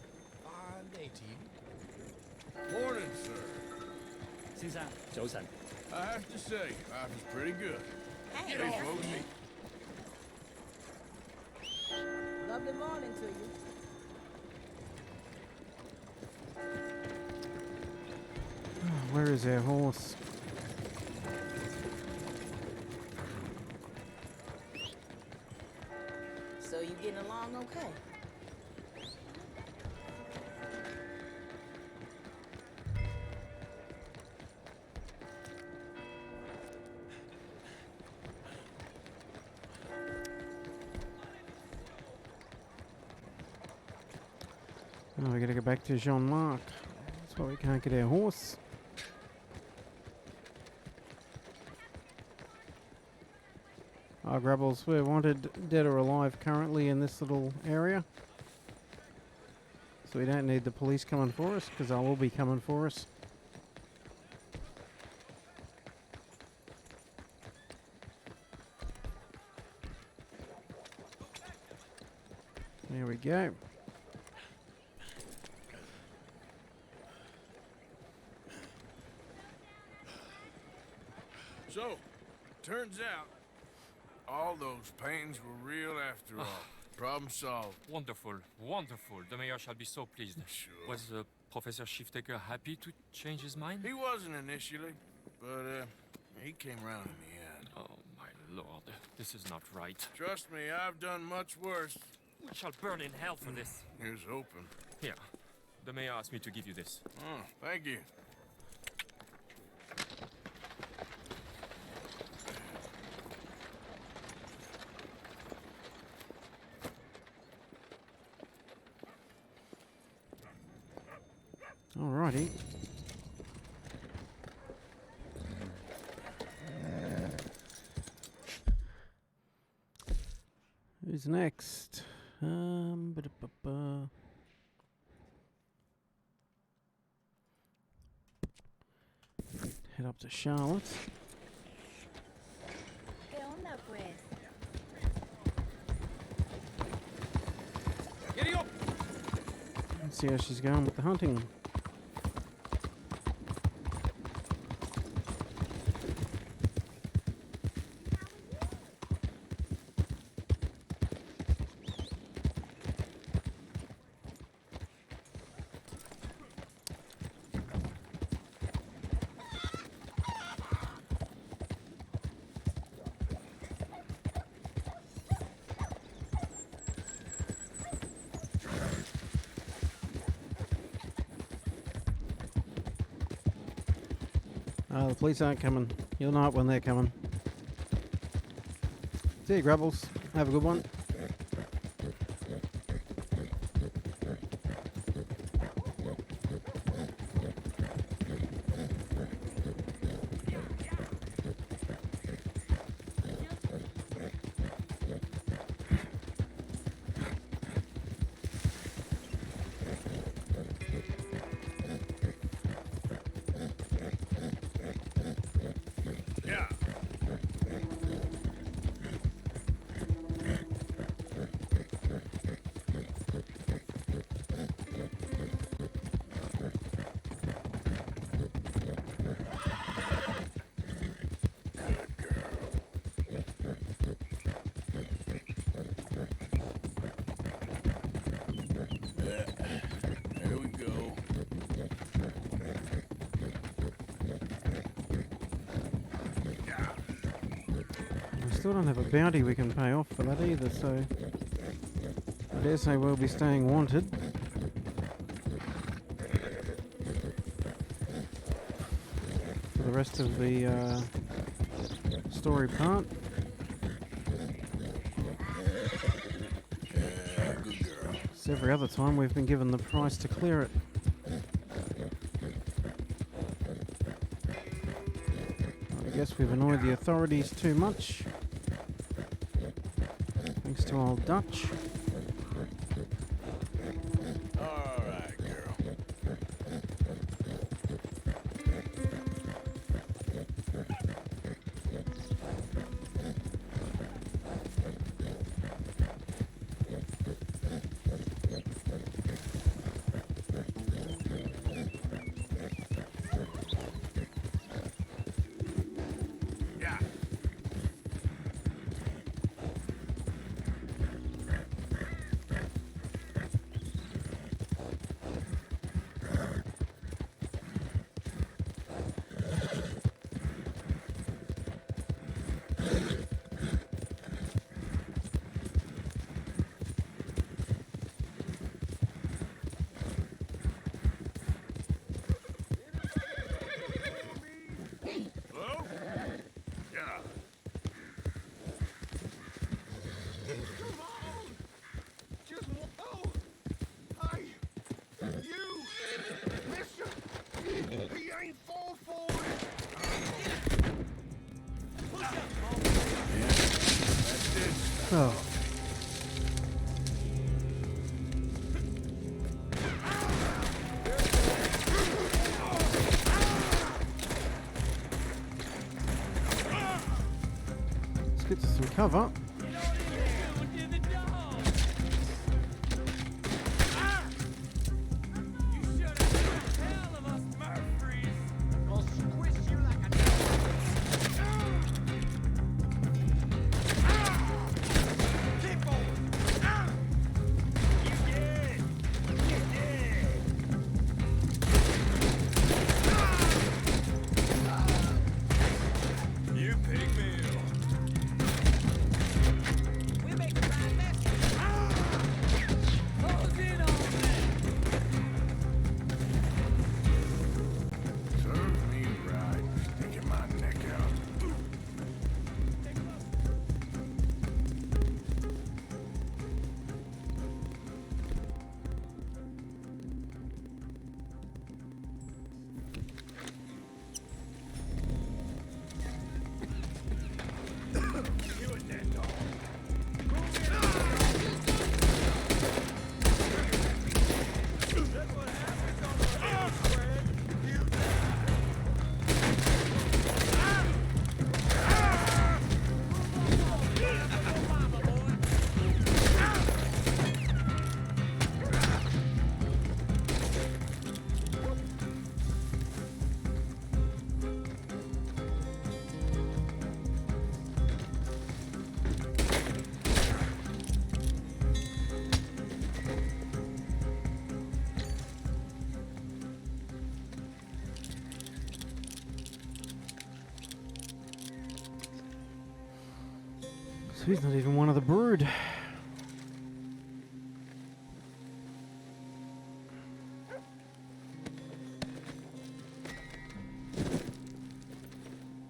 Fine day to you. Morning, sir. 先生，早晨。 I have to say, life is pretty good. Hey, folks. Lovely morning to you. Where is our horse? So you getting along okay? Oh, we gotta go back to Jean-Marc. That's why we can't get our horse. Oh, Grubbles, we're wanted dead or alive currently in this little area. So we don't need the police coming for us, because they will be coming for us. There we go. So, turns out, all those paintings were real after all. Problem solved. Wonderful, wonderful. The mayor shall be so pleased. Sure. Was Professor Shiftaker happy to change his mind? He wasn't initially, but he came round in the end. Oh, my lord. This is not right. Trust me, I've done much worse. We shall burn in hell for this. Here's hoping. Here. The mayor asked me to give you this. Oh, thank you. Alrighty. Who's next? Ba-da-ba-ba. Head up to Charlotte. ¿Qué onda, pues? Giddy up! See how she's going with the hunting. Oh, the police aren't coming. You'll know it when they're coming. See you, Grubbles. Have a good one. There we go. We still don't have a bounty we can pay off for that either, so I dare say we'll be staying wanted. For the rest of the story part. As every other time we've been given the price to clear it. I guess we've annoyed the authorities too much. Thanks to old Dutch. Alright, girl. Oh. Let's get to some cover. So he's not even one of the brood.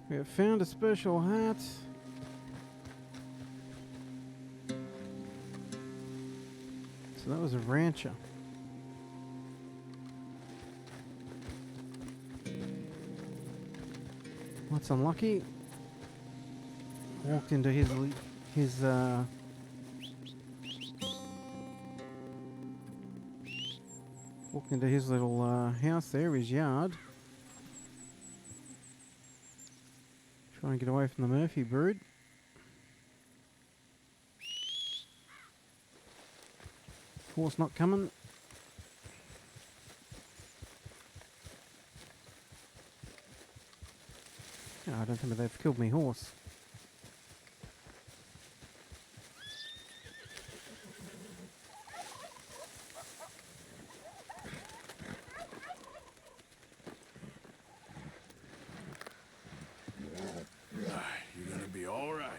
We have found a special hat. So that was a rancher. That's unlucky. Walked into his little house there, his yard. Trying to get away from the Murphy brood. Horse not coming. Oh, I don't think they've killed me horse. You're gonna be all right.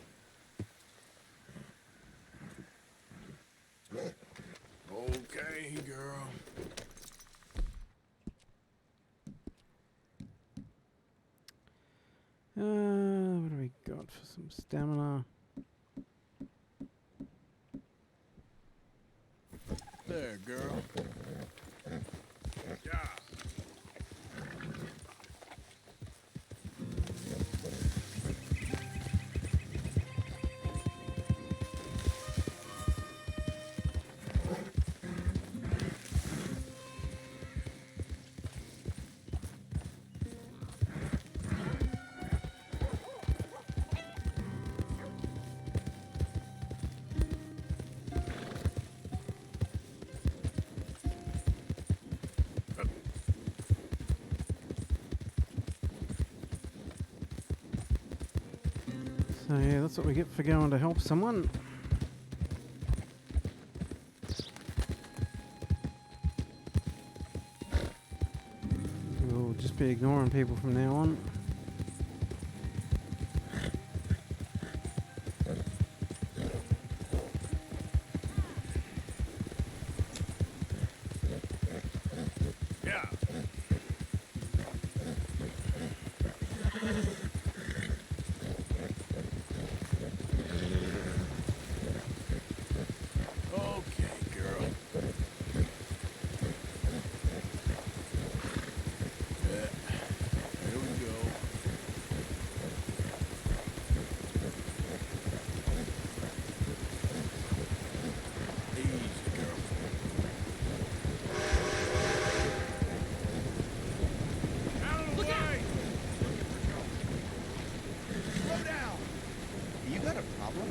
Okay, girl. What do we got for some stamina? There, girl. Yeah. So yeah, that's what we get for going to help someone. We'll just be ignoring people from now on. Yeah. Okay, girl. Yeah. Here we go. Easy, girl. Out of the way! Slow down! You got a problem?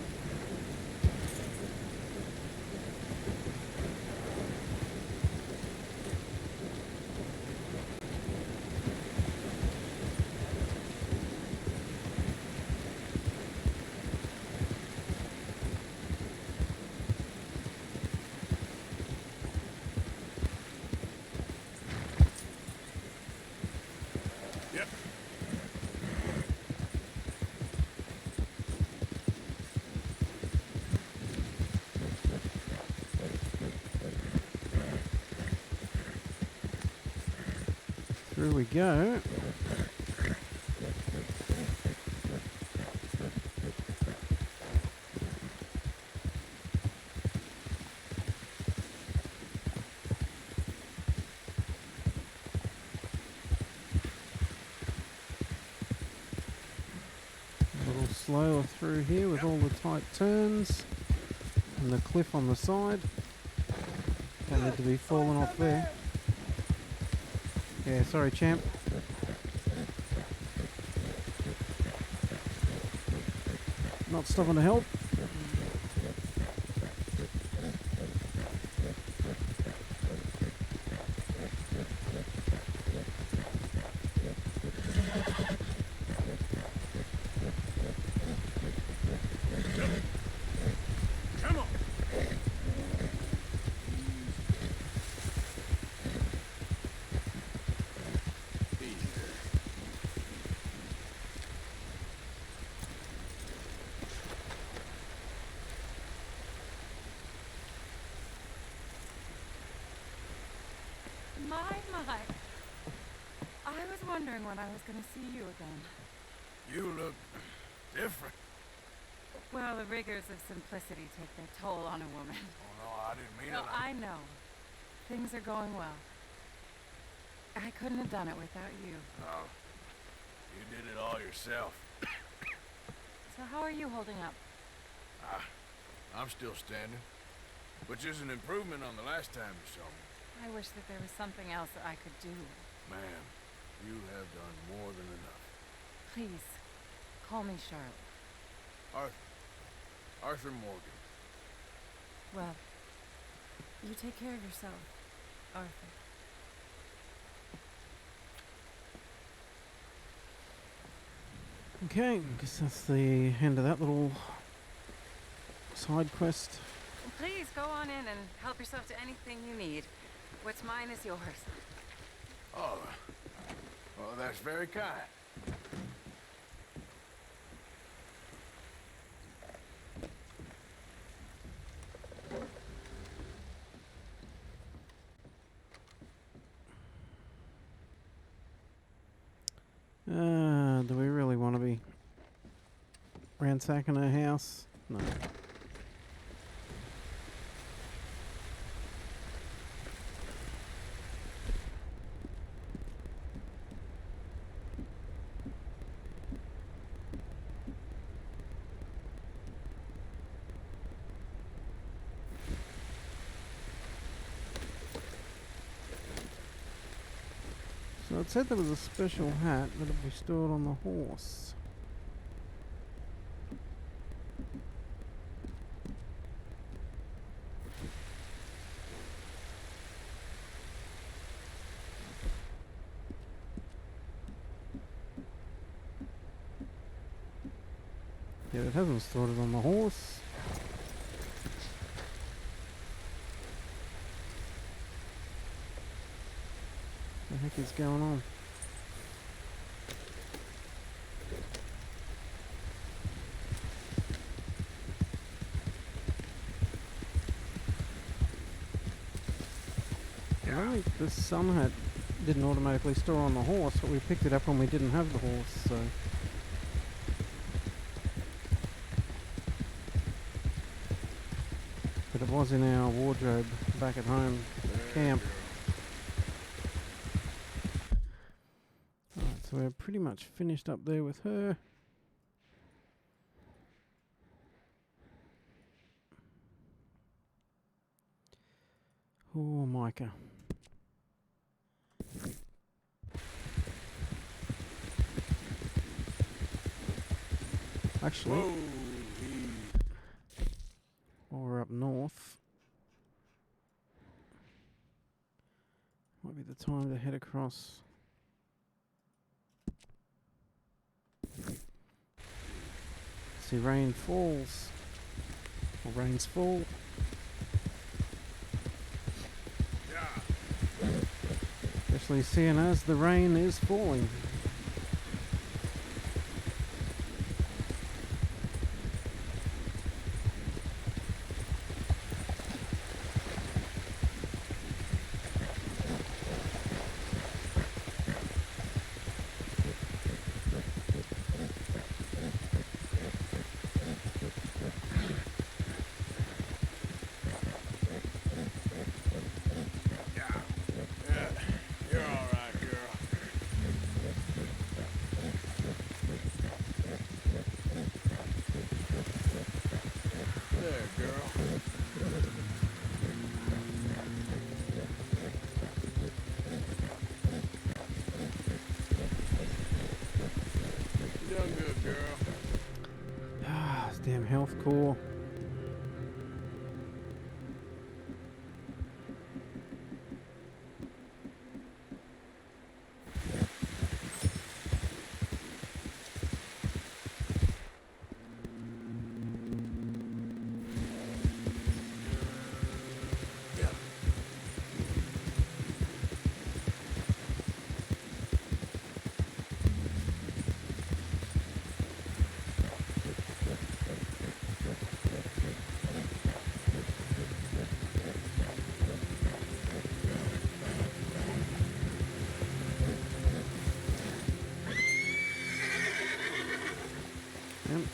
Yep. Through we go. A little slower through here with all the tight turns and the cliff on the side. Don't need to be falling off there. Yeah, sorry, champ. Not stopping to help. Come on. My. I was wondering when I was going to see you again. You look different. Well, the rigors of simplicity take their toll on a woman. Oh, no, I didn't mean No, it. I know. Things are going well. I couldn't have done it without you. Oh, you did it all yourself. So how are you holding up? I'm still standing, which is an improvement on the last time you saw me. I wish that there was something else that I could do. Ma'am, you have done more than enough. Please, call me Charlotte. Arthur Morgan. Well, you take care of yourself, Arthur. Okay, I guess that's the end of that little side quest. Please go on in and help yourself to anything you need. What's mine is yours. Oh, well, that's very kind. Do we really want to be ransacking her house? No. So it said there was a special hat that would be stored on the horse. Yeah, it hasn't stored it on the horse. What the heck is going on? I don't think the sun hat didn't automatically store on the horse, but we picked it up when we didn't have the horse, so... But it was in our wardrobe back at home, camp. Alright, so we're pretty much finished up there with her. Oh, Micah. Actually, while we're up north, might be the time to head across. See, rain falls, or rains fall. Especially seeing as the rain is falling. Damn health core.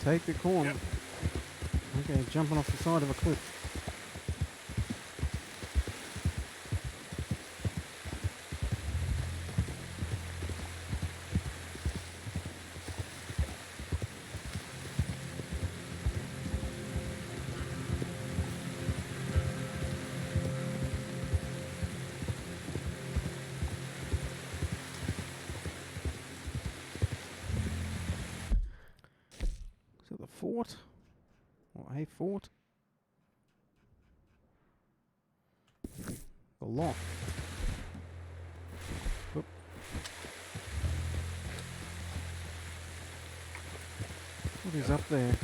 Take the corner. Okay, jumping off the side of a cliff. Is it the fort? Or a fort? The lock. Oop. What is up there?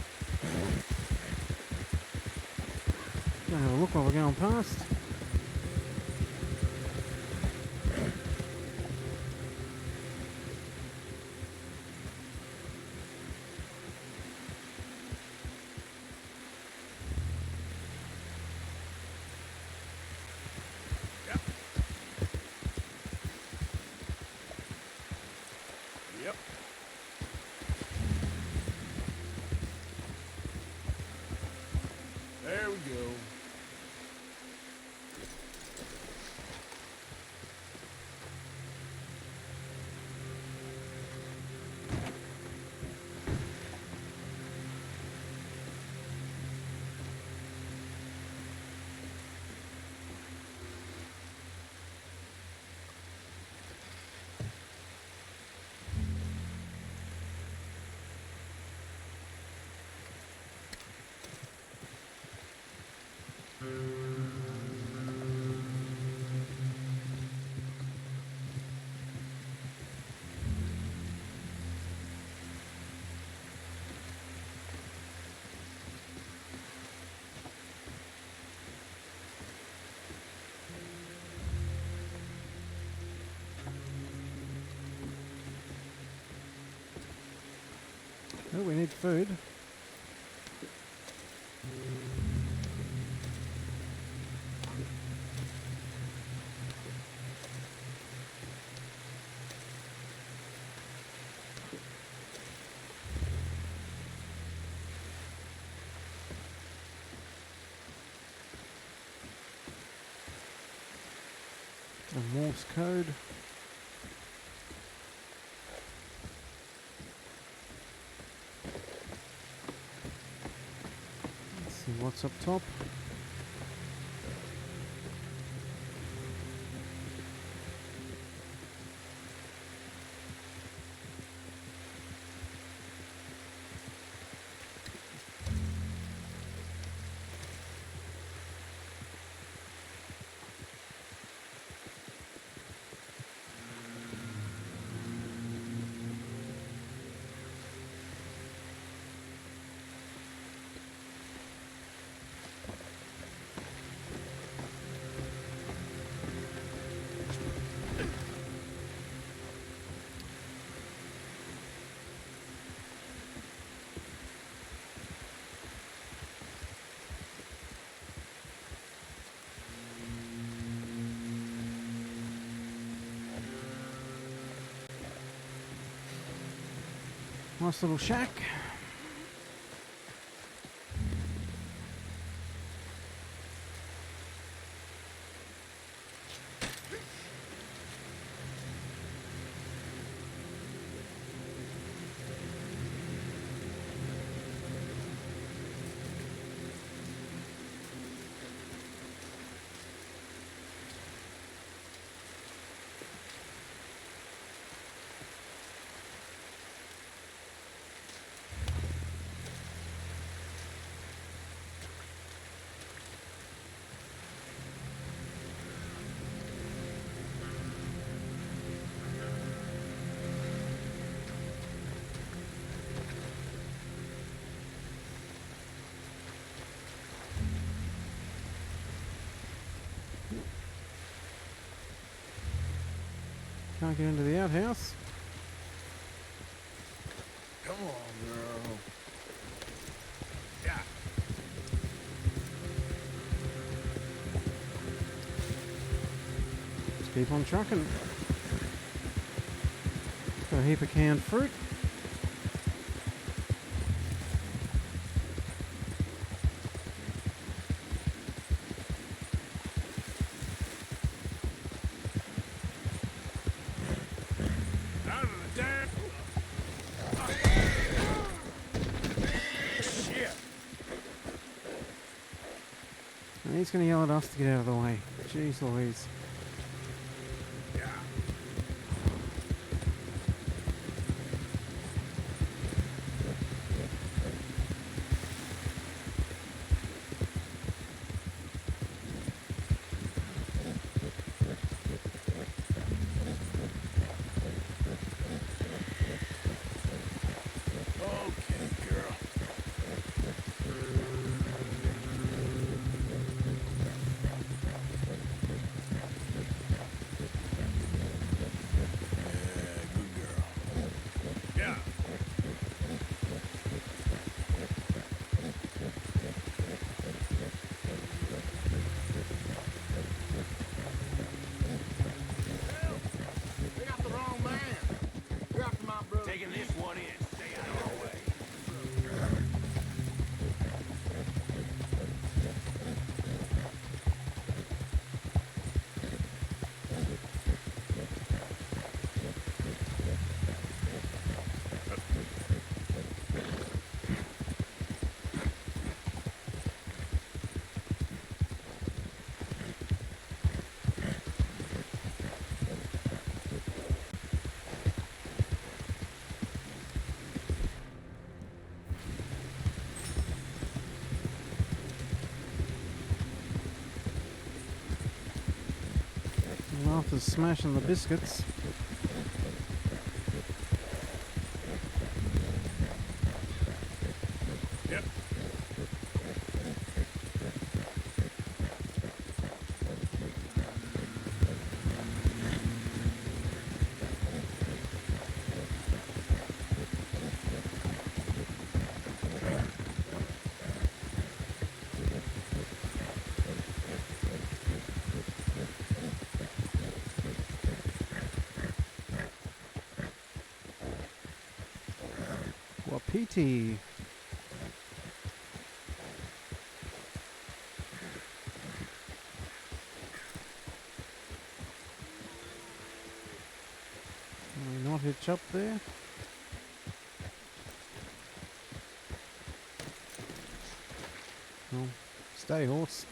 Gonna have a look while we're going past. Yep. There we go. Oh, we need food. A Morse code. Let's see what's up top. Nice little shack. Can't get into the outhouse. Come on, girl. Yeah. Let's keep on trucking. Got a heap of canned fruit. He's going to yell at us to get out of the way. Jeez Louise. Taking this one in. Stay out of our way. Well, after smashing the biscuits, Yep. Wapiti. Can we not hitch up there? Well, stay horse.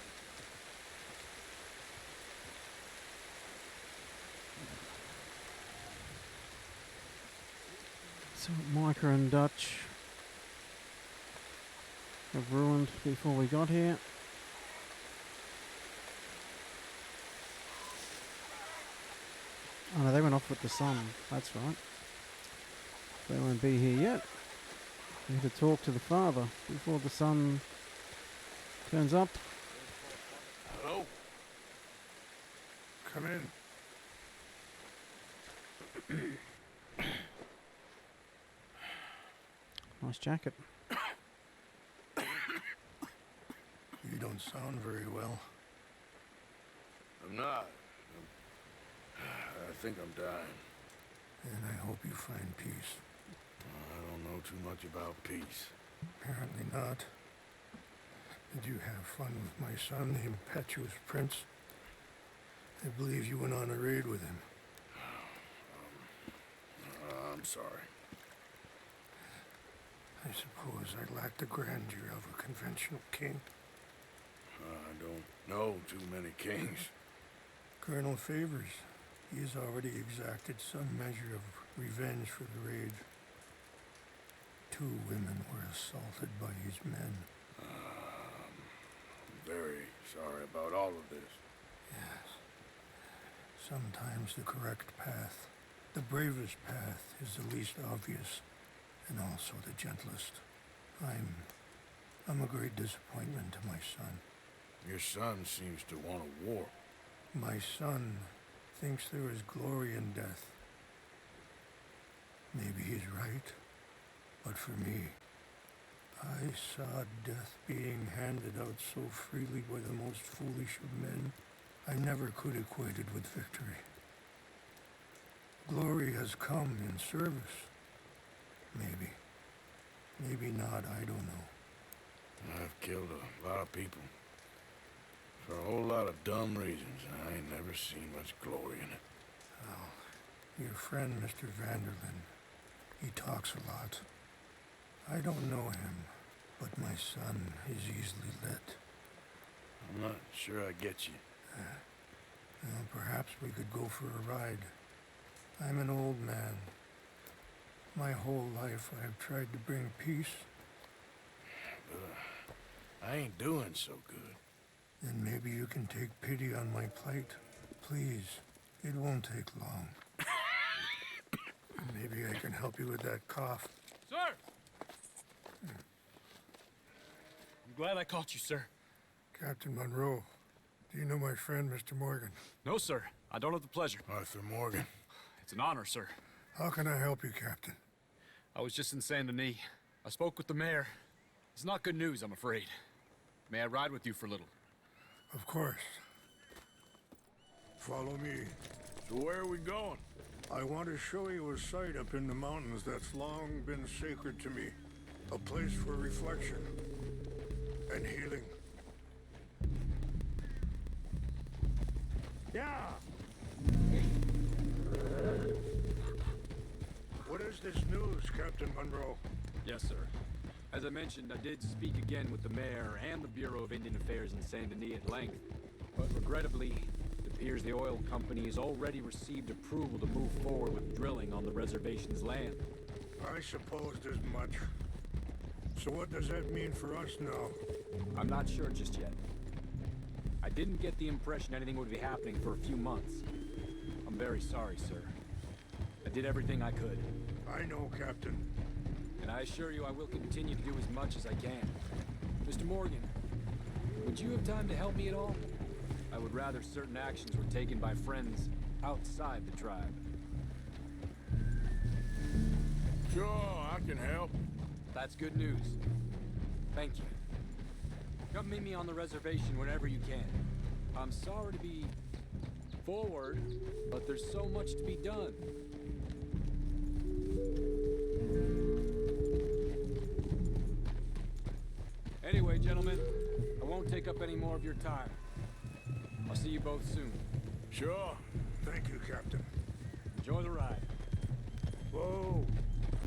So Micah and Dutch have ruined before we got here. Oh no, they went off with the sun. That's right. They won't be here yet. We need to talk to the father before the sun turns up. Hello? Come in. Nice jacket. You don't sound very well. I'm not. I think I'm dying. And I hope you find peace. I don't know too much about peace. Apparently not. Did you have fun with my son, the impetuous prince? I believe you went on a raid with him. I'm sorry. I suppose I lack the grandeur of a conventional king. I don't know too many kings. Colonel Favors, he has already exacted some measure of revenge for the raid. 2 women were assaulted by his men. I'm very sorry about all of this. Yes. Sometimes the correct path, the bravest path, is the least obvious, and also the gentlest. I'm a great disappointment to my son. Your son seems to want a war. My son thinks there is glory in death. Maybe he's right, but for me, I saw death being handed out so freely by the most foolish of men, I never could equate it with victory. Glory has come in service. Maybe. Maybe not, I don't know. I've killed a lot of people. For a whole lot of dumb reasons. I ain't never seen much glory in it. Well, your friend, Mr. Vanderlyn, he talks a lot. I don't know him, but my son is easily led. I'm not sure I get you. Well, perhaps we could go for a ride. I'm an old man. My whole life I have tried to bring peace. But I ain't doing so good. Then maybe you can take pity on my plight. Please, it won't take long. Maybe I can help you with that cough. Sir! I'm glad I caught you, sir. Captain Monroe, do you know my friend, Mr. Morgan? No, sir. I don't have the pleasure. Arthur Morgan. It's an honor, sir. How can I help you, Captain? I was just in Saint Denis. I spoke with the mayor. It's not good news, I'm afraid. May I ride with you for a little? Of course. Follow me. So where are we going? I want to show you a site up in the mountains that's long been sacred to me. A place for reflection and healing. Yeah! What is this news, Captain Monroe? Yes, sir. As I mentioned, I did speak again with the mayor and the Bureau of Indian Affairs in Saint Denis at length. But regrettably, it appears the oil company has already received approval to move forward with drilling on the reservation's land. I supposed as much. So what does that mean for us now? I'm not sure just yet. I didn't get the impression anything would be happening for a few months. I'm very sorry, sir. I did everything I could. I know, Captain. And I assure you I will continue to do as much as I can. Mr. Morgan, would you have time to help me at all? I would rather certain actions were taken by friends outside the tribe. Sure, I can help. That's good news. Thank you. Come meet me on the reservation whenever you can. I'm sorry to be forward, but there's so much to be done. Anyway, gentlemen, I won't take up any more of your time. I'll see you both soon. Sure. Thank you, Captain. Enjoy the ride. Whoa!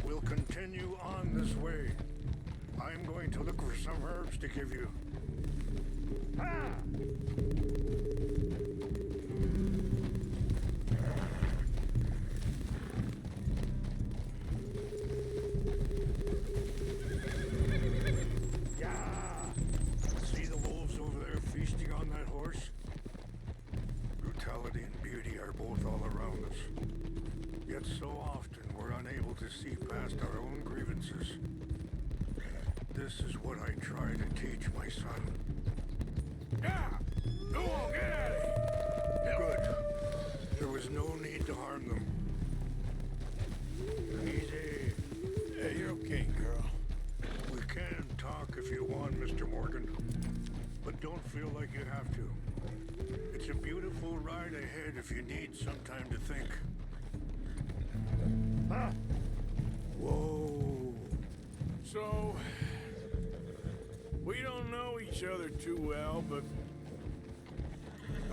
We'll continue on this way. I'm going to look for some herbs to give you. Ah! See the wolves over there feasting on that horse? Brutality and beauty are both all around us. Yet so often we're unable to see past our own grievances. This is what I try to teach my son. Yeah! Go on, get at it! Good. There was no need to harm them. Easy. Hey, you're okay, girl. We can talk if you want, Mr. Morgan. But don't feel like you have to. It's a beautiful ride ahead if you need some time to think. Ah! Whoa! So, we don't know each other too well, but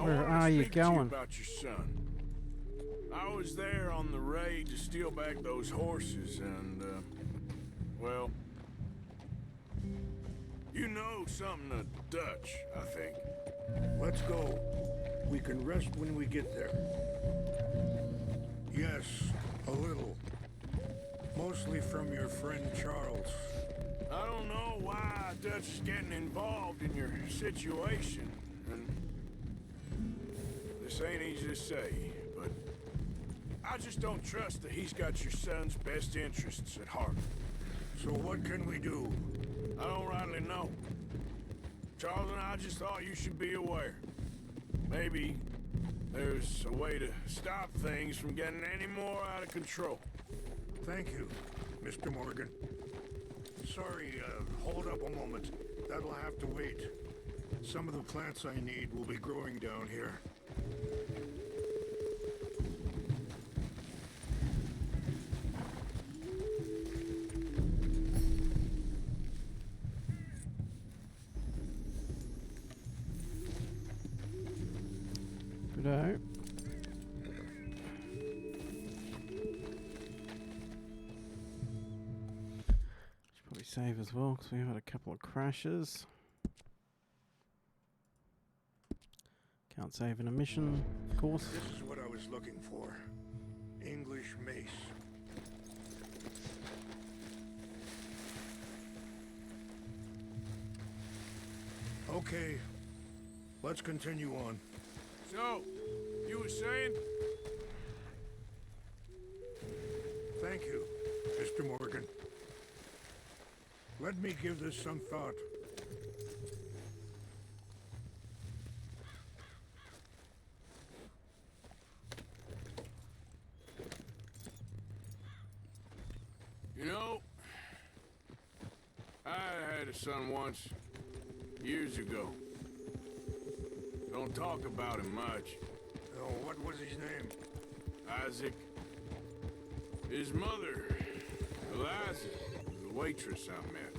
Where are you speak to going? about your son. I was there on the raid to steal back those horses, and well, you know something of Dutch, I think. Let's go. We can rest when we get there. Yes, a little. Mostly from your friend Charles. I don't know why Dutch is getting involved in your situation, and this ain't easy to say, but I just don't trust that he's got your son's best interests at heart. So what can we do? I don't rightly know. Charles and I just thought you should be aware. Maybe there's a way to stop things from getting any more out of control. Thank you, Mr. Morgan. Sorry, hold up a moment. That'll have to wait. Some of the plants I need will be growing down here. Good. Should probably save as well because we had a couple of crashes. saving a mission, of course. This is what I was looking for. English mace. Okay, let's continue on. So, you were saying? Thank you, Mr. Morgan. Let me give this some thought. You know, I had a son once, years ago. Don't talk about him much. Oh, what was his name? Isaac. His mother, Eliza, was a waitress I met.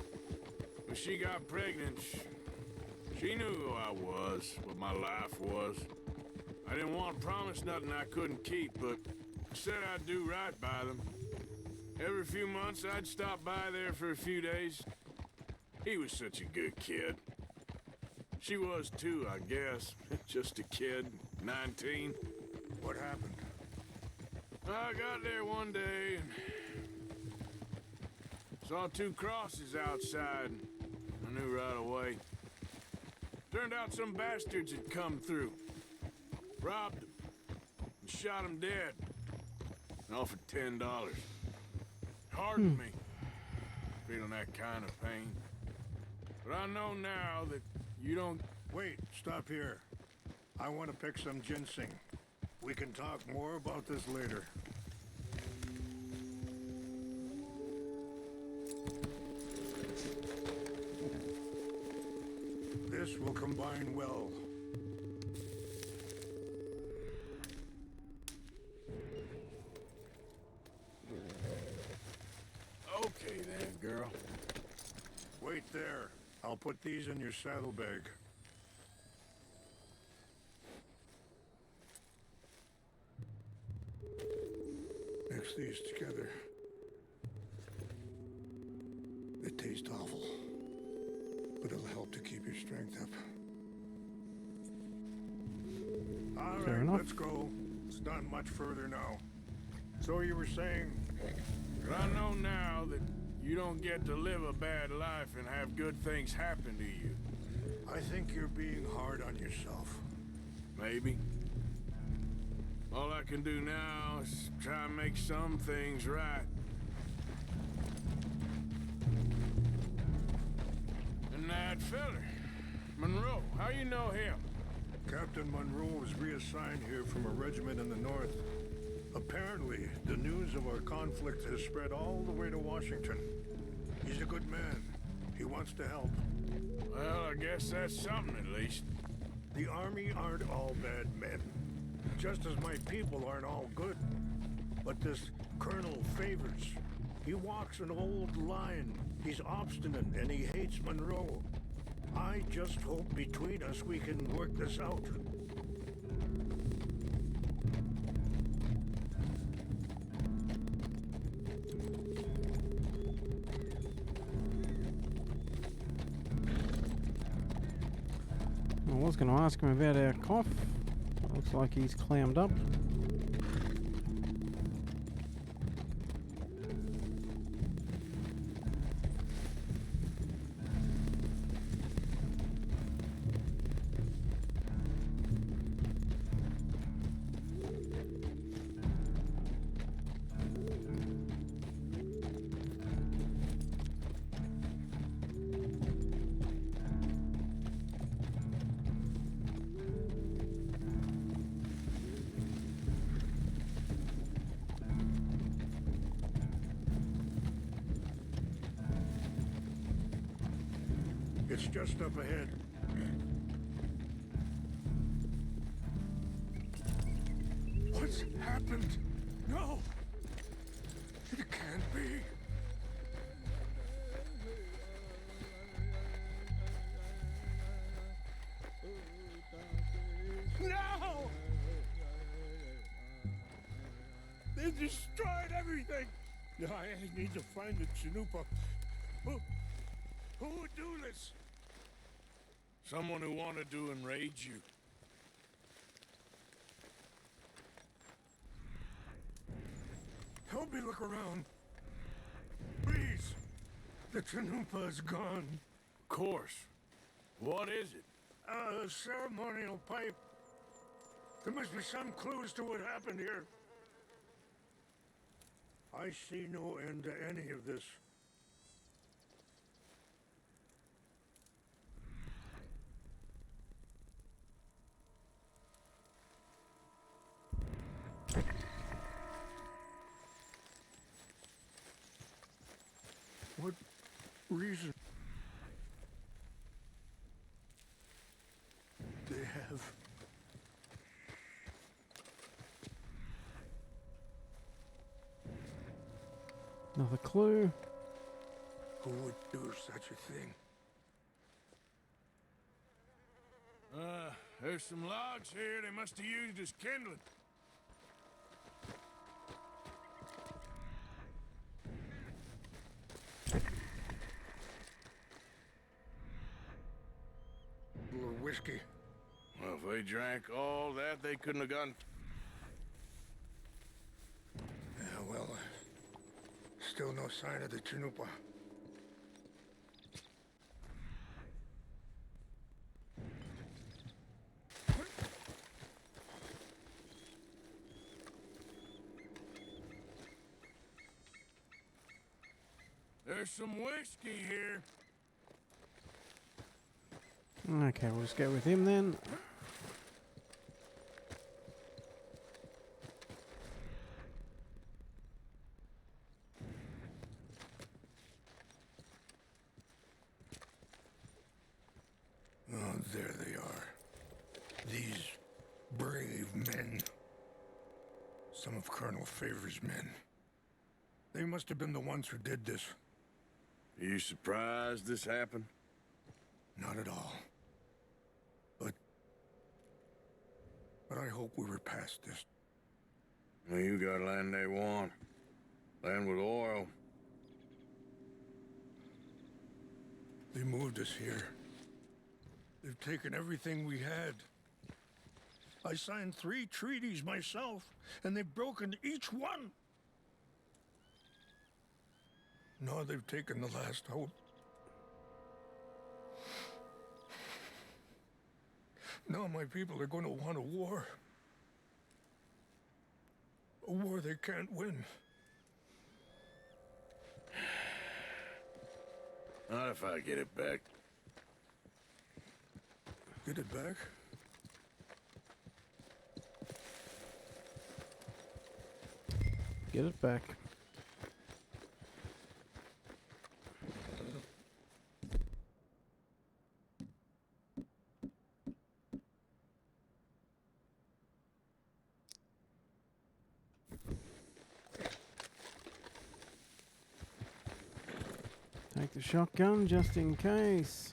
When she got pregnant, she knew who I was, what my life was. I didn't want to promise nothing I couldn't keep, but I said I'd do right by them. Every few months, I'd stop by there for a few days. He was such a good kid. She was too, I guess. Just a kid, 19. What happened? I got there one day and saw two crosses outside. I knew right away. Turned out some bastards had come through. Robbed them and shot them dead. And offered $10. Hardened me, feeling that kind of pain. But I know now that you don't... Wait, stop here. I want to pick some ginseng. We can talk more about this later. This will combine well. Okay then, girl. Wait there. I'll put these in your saddlebag. Mix these together. They taste awful, but it'll help to keep your strength up. All Fair right, enough. let's go. It's not much further now. So you were saying? But I know now that you don't get to live a bad life and have good things happen to you. I think you're being hard on yourself. Maybe. All I can do now is try and make some things right. And that feller, Monroe, how you know him? Captain Monroe was reassigned here from a regiment in the north. Apparently, the news of our conflict has spread all the way to Washington. He's a good man. He wants to help. Well, I guess that's something at least. The army aren't all bad men. Just as my people aren't all good. But this Colonel Favors, he walks an old line. He's obstinate and he hates Monroe. I just hope between us we can work this out. I was going to ask him about our cough. Looks like he's clammed up. It's just up ahead. What's happened? No! It can't be. No! They destroyed everything! I need to find the Chanupa. Who would do this? Someone who wanted to enrage you. me look around. Please. The Chanupa is gone. Of course. What is it? A ceremonial pipe. There must be some clues to what happened here. I see no end to any of this. What reason they have? Another clue. Who would do such a thing? There's some logs here they must have used as kindling. A little whiskey. Well, if they drank all that, they couldn't have gotten... Yeah, well, still no sign of the Chanupa. There's some whiskey here. Okay, we'll just go with him then. Oh, there they are. These brave men. Some of Colonel Favor's men. They must have been the ones who did this. Are you surprised this happened? Not at all. But I hope we were past this. Well, you got land they want. Land with oil. They moved us here. They've taken everything we had. I signed 3 treaties myself, and they've broken each one. Now they've taken the last hope. Now my people are going to want a war. A war they can't win. Not if I get it back. Get it back? Get it back. Take the shotgun just in case.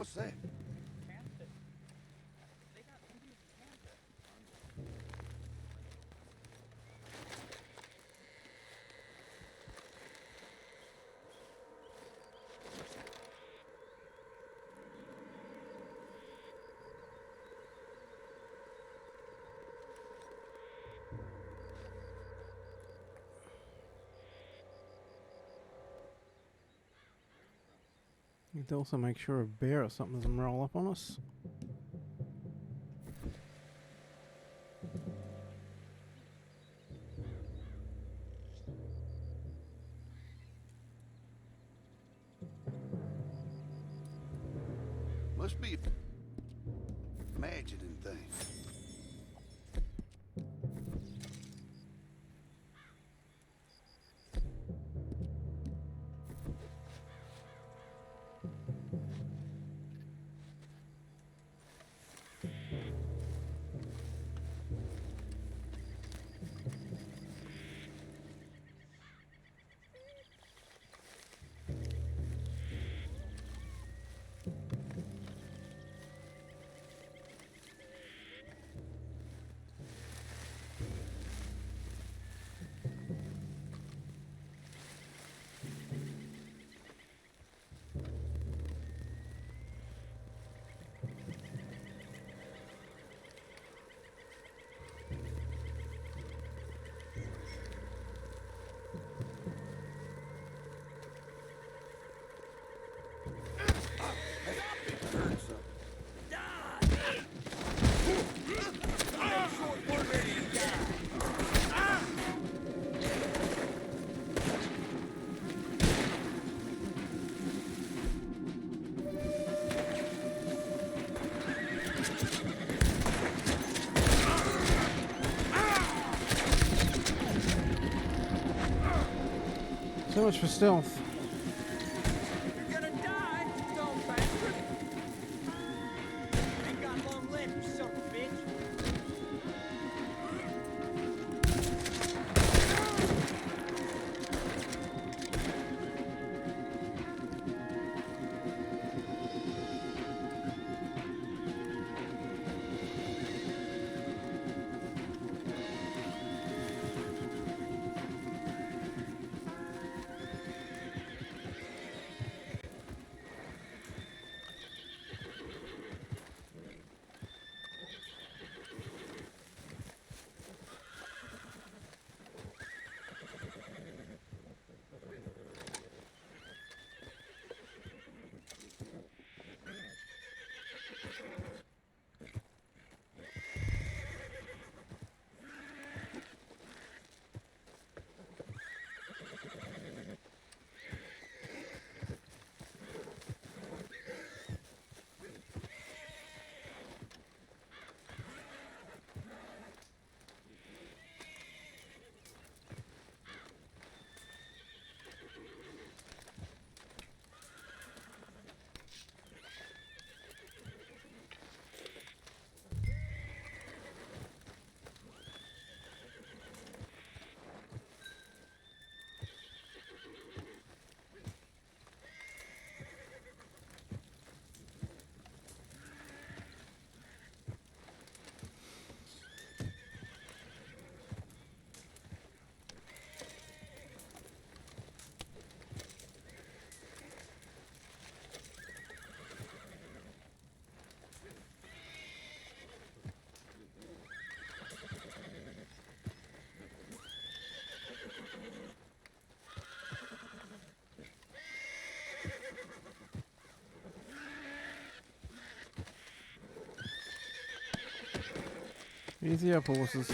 What's that? Need to also make sure a bear or something doesn't roll up on us. Must be imagining things. So much for stealth. You're gonna die, you dumb bastard! Ain't got long left, you son of a bitch! Easy up, horses.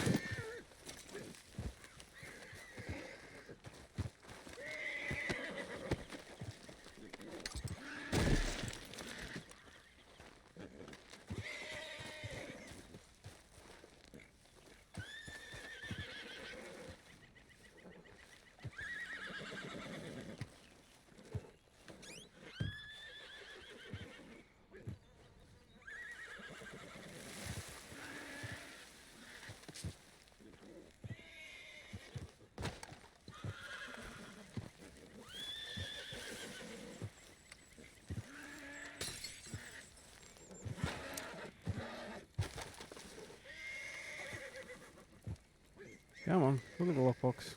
Come on, look at the lockbox.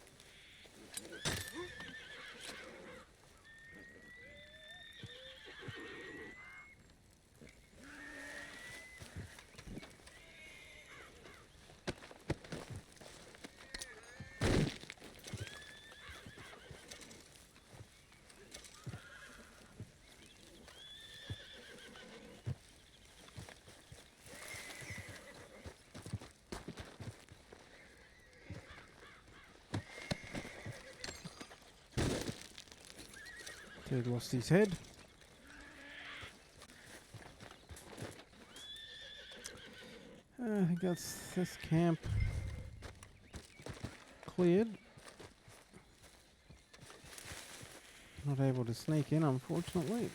Dude lost his head. I think that's this camp cleared. Not able to sneak in, unfortunately.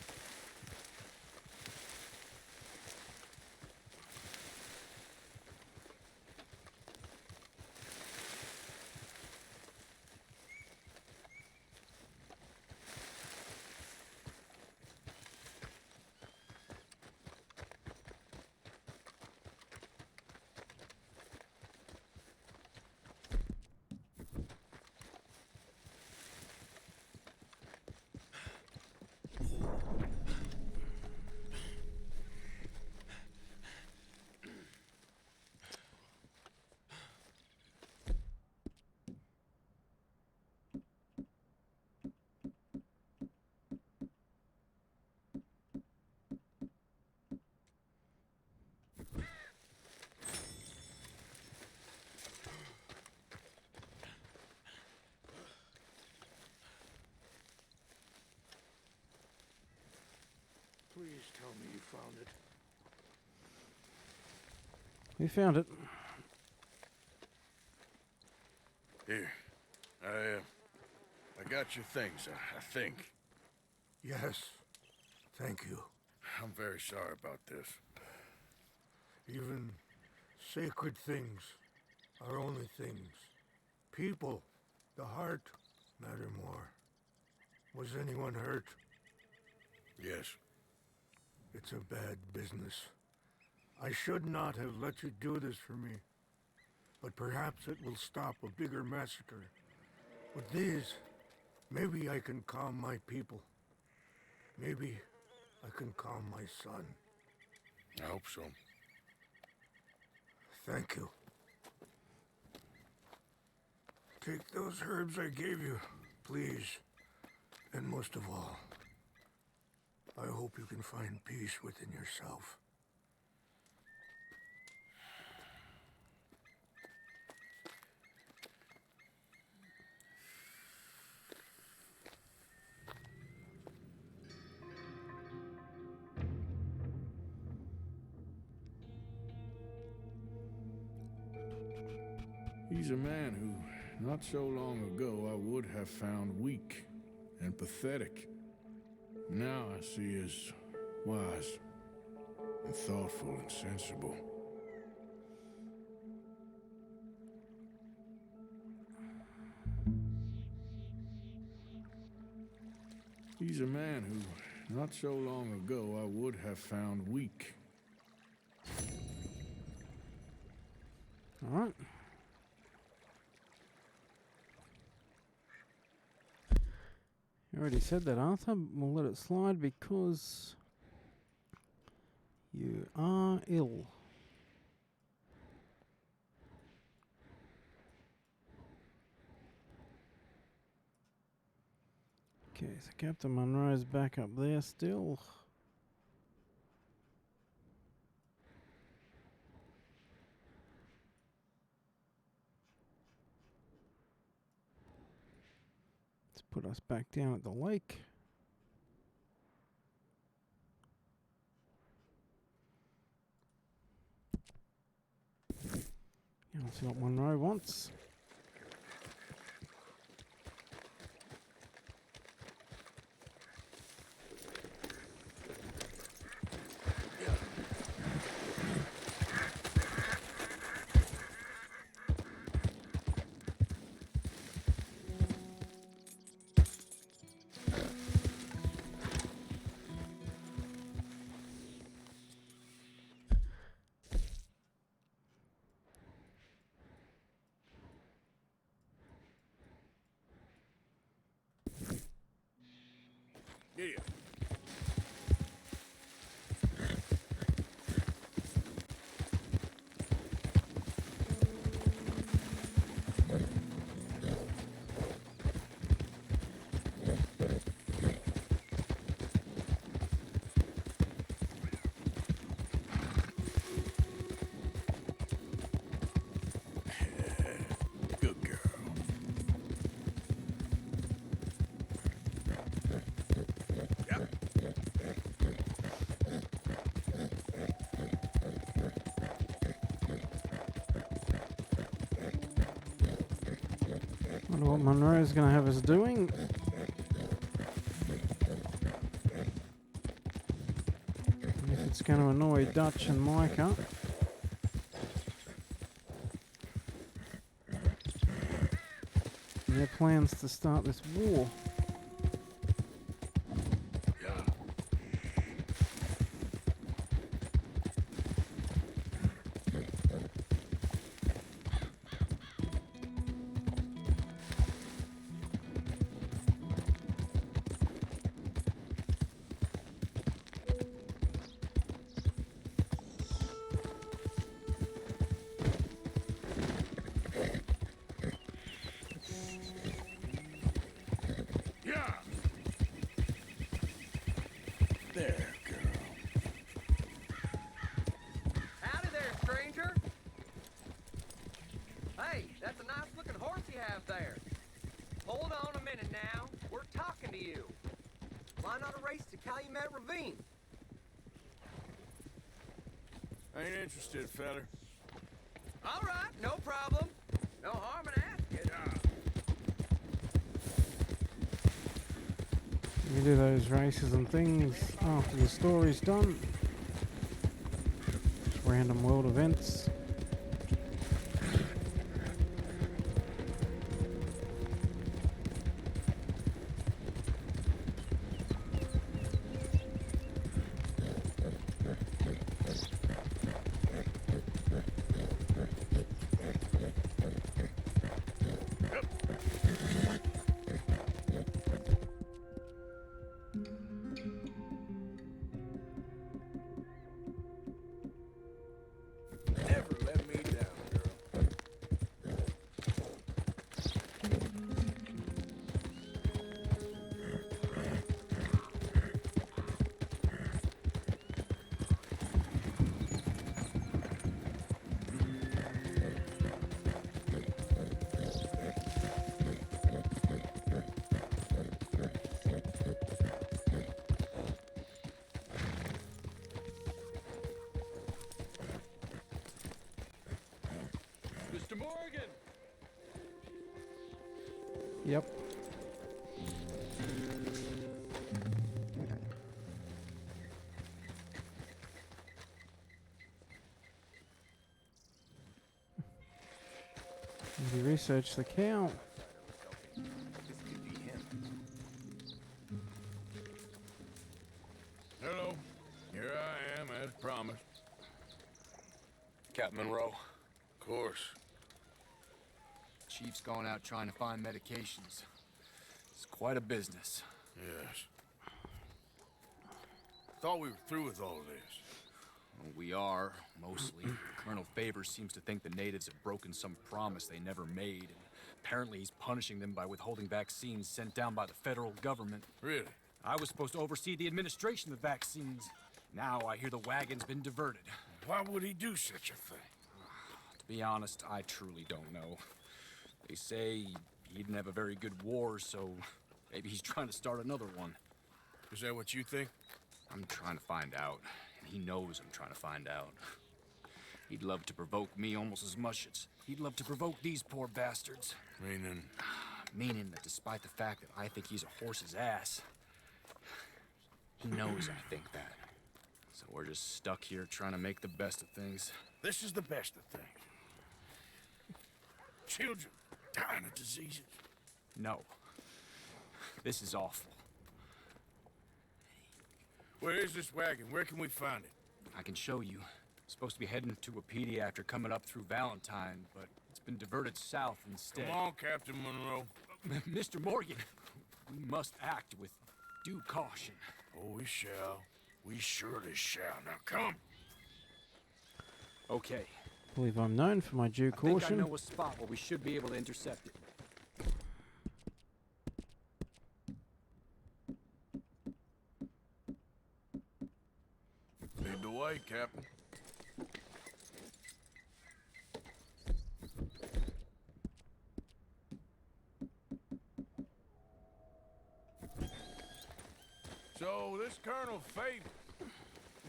Please tell me you found it. We found it. Here. I got your things, I think. Yes. Thank you. I'm very sorry about this. Even sacred things are only things. People, the heart, matter more. Was anyone hurt? Yes. It's a bad business. I should not have let you do this for me. But perhaps it will stop a bigger massacre. With these, maybe I can calm my people. Maybe I can calm my son. I hope so. Thank you. Take those herbs I gave you, please. And most of all, I hope you can find peace within yourself. He's a man who, not so long ago, I would have found weak and pathetic. Now I see as wise and thoughtful and sensible. He's a man who, not so long ago, I would have found weak. All right. You already said that, Arthur. We'll let it slide because you are ill. Okay, so Captain Monroe's back up there still. Let's put us back down at the lake. Let's see what Monroe wants. Here. Good girl. Wonder what Monroe's going to have us doing. And if it's going to annoy Dutch and Micah. And their plans to start this war. There, girl. Howdy there, stranger. Hey, that's a nice looking horse you have there. Hold on a minute now. We're talking to you. Why not a race to Calumet Ravine? Ain't interested, feller. All right, no problem. No harm in asking. You can do those races and things after the story's done. Just random world events. Never let me down, girl. Mr. Morgan! Yep. Maybe research the cow. Hello. Here I am, as promised. Captain Monroe. Of course. Chief's gone out trying to find medications. It's quite a business. Yes. Thought we were through with all this. Well, we are, mostly. Colonel Favour seems to think the natives have broken some promise they never made, and apparently he's punishing them by withholding vaccines sent down by the federal government. Really? I was supposed to oversee the administration of the vaccines. Now I hear the wagon's been diverted. Why would he do such a thing? To be honest, I truly don't know. They say he didn't have a very good war, so maybe he's trying to start another one. Is that what you think? I'm trying to find out, and he knows I'm trying to find out. He'd love to provoke me almost as much as he'd love to provoke these poor bastards. Meaning? Meaning that despite the fact that I think he's a horse's ass, he knows I think that. So we're just stuck here trying to make the best of things. This is the best of things. Children dying of diseases. No. This is awful. Where is this wagon? Where can we find it? I can show you. It's supposed to be heading to Wapiti after coming up through Valentine, but it's been diverted south instead. Come on, Captain Monroe. Mr. Morgan, we must act with due caution. Oh, we shall. We surely shall. Now come. Okay. I believe I'm known for my due I think caution. I know a spot where we should be able to intercept it. Lead the way, Captain. So, this Colonel Favour,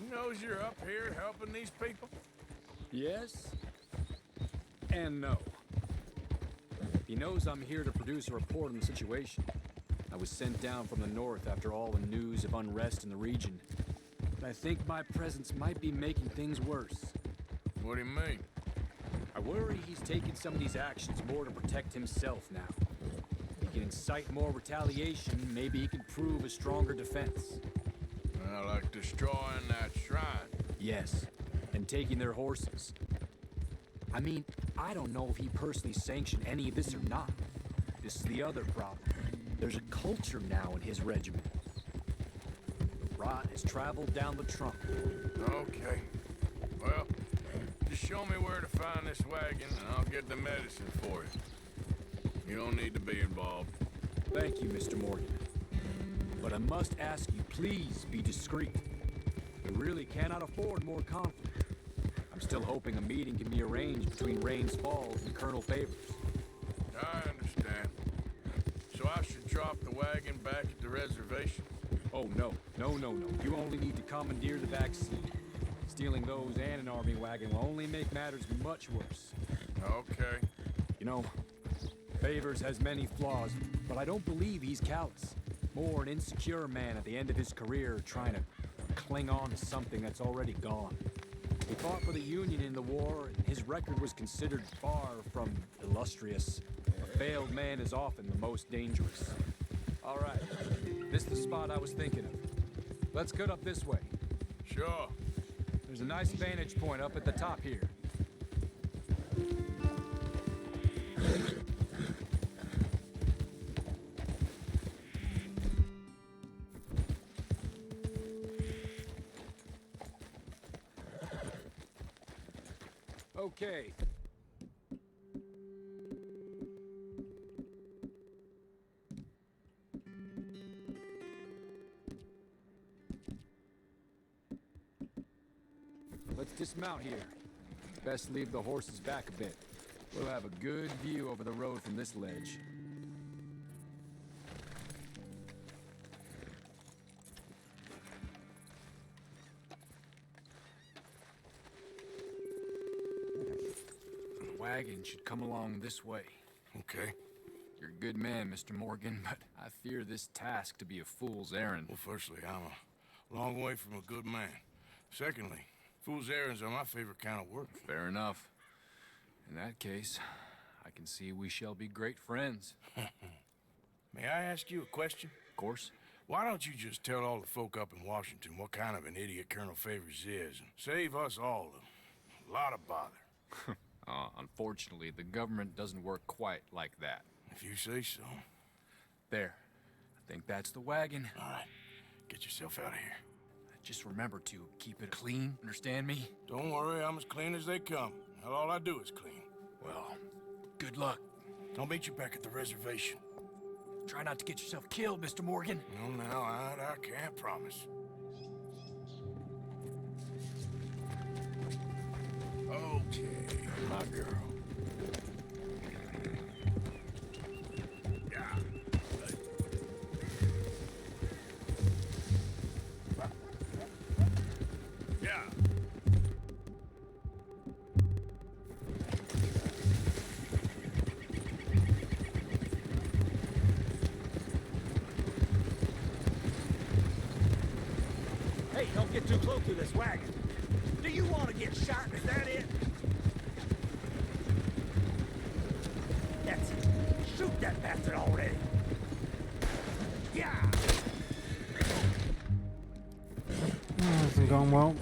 he knows you're up here helping these people? Yes and no. He knows I'm here to produce a report on the situation. I was sent down from the north after all the news of unrest in the region. But I think my presence might be making things worse. What do you mean? I worry he's taking some of these actions more to protect himself now. If he can incite more retaliation, maybe he can prove a stronger defense. Like destroying that shrine? Yes, and taking their horses. I mean, I don't know if he personally sanctioned any of this or not. This is the other problem. There's a culture now in his regiment. The rot has traveled down the trunk. Okay. Well, just show me where to find this wagon and I'll get the medicine for you. You don't need to be involved. Thank you, Mr. Morgan. But I must ask you, please be discreet. We really cannot afford more conflict. I'm still hoping a meeting can be arranged between Rains Falls and Colonel Favors. I understand. So I should drop the wagon back at the reservation? Oh, no. No. You only need to commandeer the back seat. Stealing those and an army wagon will only make matters much worse. Okay. You know, Favors has many flaws, but I don't believe he's callous. More an insecure man at the end of his career trying to cling on to something that's already gone. He fought for the Union in the war, and his record was considered far from illustrious. A failed man is often the most dangerous. All right, this is the spot I was thinking of. Let's cut up this way. Sure. There's a nice vantage point up at the top here. Okay. Let's dismount here. Best leave the horses back a bit. We'll have a good view over the road from this ledge. The wagon should come along this way. Okay. You're a good man, Mr. Morgan, but I fear this task to be a fool's errand. Well, firstly, I'm a long way from a good man. Secondly, fool's errands are my favorite kind of work. Fair enough. In that case, I can see we shall be great friends. May I ask you a question? Of course. Why don't you just tell all the folk up in Washington what kind of an idiot Colonel Favors is and save us all a lot of bother? Unfortunately, the government doesn't work quite like that. If you say so. There. I think that's the wagon. All right. Get yourself out of here. Just remember to keep it clean, understand me? Don't worry, I'm as clean as they come. Hell, all I do is clean. Well, good luck. I'll meet you back at the reservation. Try not to get yourself killed, Mr. Morgan. No, I can't promise. Okay, my girl. Hey, don't get too close to this wagon. Do you want to get shot? Is that it? That's it. Shoot that bastard already. Yeah. Hasn't gone well.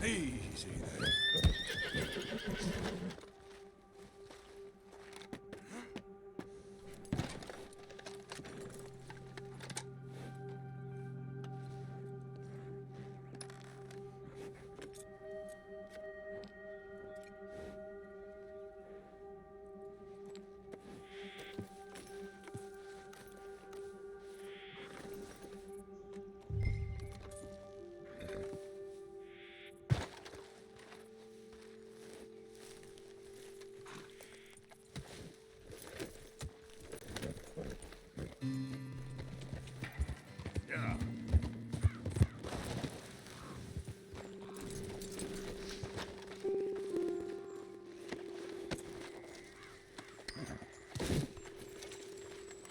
Easy there. Yeah.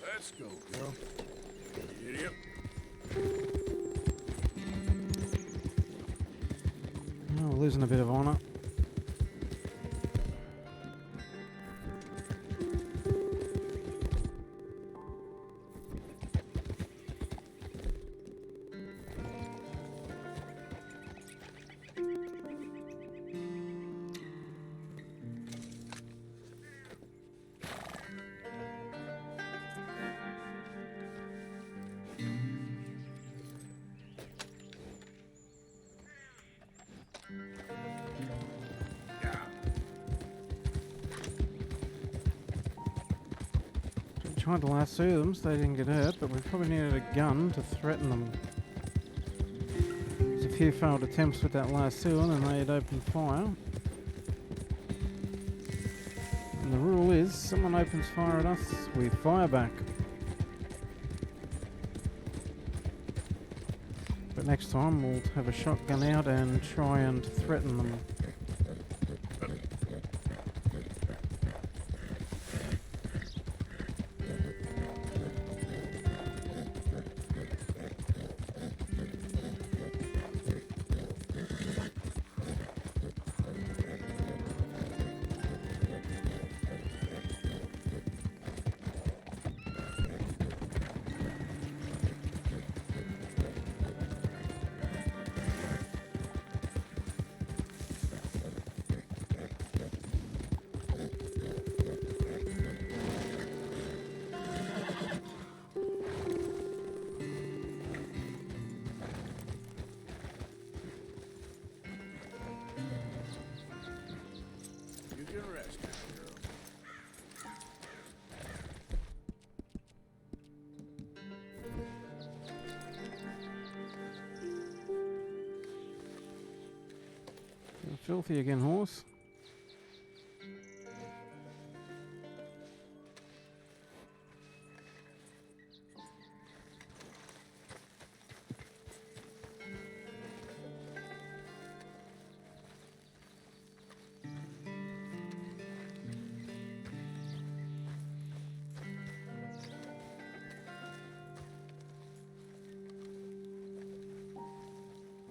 Let's go, girl. Idiot. Oh, we're losing a bit of honour. Tried to lasso them so they didn't get hurt, but we probably needed a gun to threaten them. There's a few failed attempts with that lasso and then they'd open fire. And the rule is, someone opens fire at us, we fire back. But next time we'll have a shotgun out and try and threaten them. Filthy again, horse.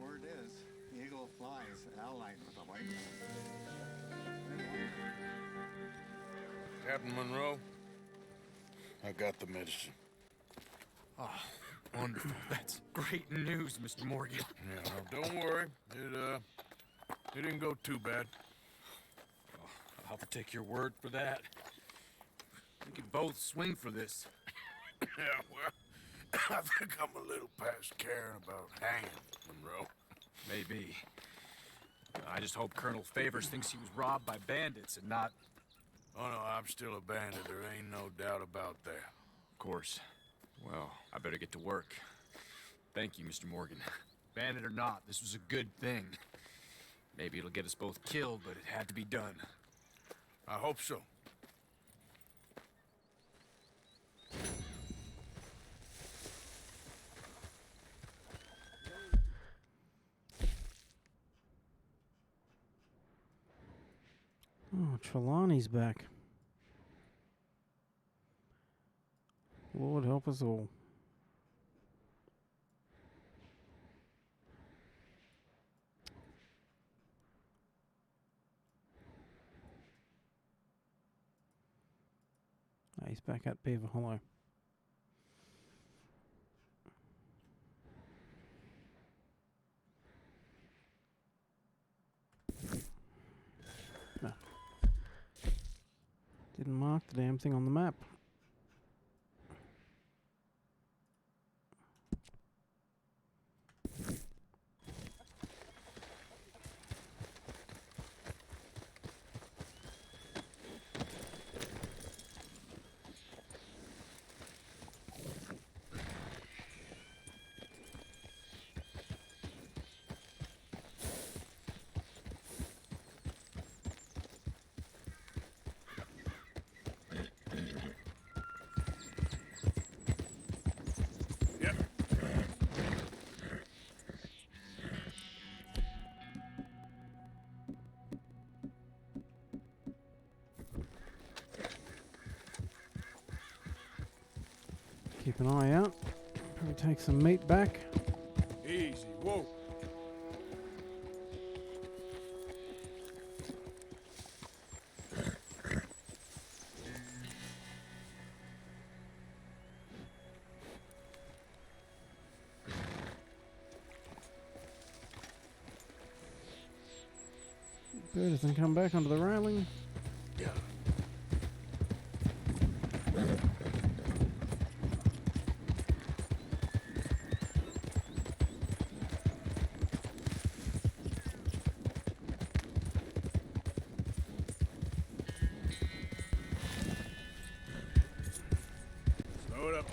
Word is, eagle flies allied with a white man. Captain Monroe, I got the medicine. Oh, wonderful. That's great news, Mr. Morgan. Yeah, no, don't worry. It didn't go too bad. Oh, I'll have to take your word for that. We could both swing for this. Yeah, well, I think I'm a little past caring about hanging, Monroe. Maybe. I just hope Colonel Favors thinks he was robbed by bandits and not... Oh, no, I'm still a bandit. There ain't no doubt about that. Of course. Well, I better get to work. Thank you, Mr. Morgan. Bandit or not, this was a good thing. Maybe it'll get us both killed, but it had to be done. I hope so. Oh, Trelawney's back. Lord help us all. He's back at Beaver Hollow. Didn't mark the damn thing on the map. Keep an eye out. Probably take some meat back. Easy, whoa. Bird doesn't come back onto the railing. Yeah. Slow it up.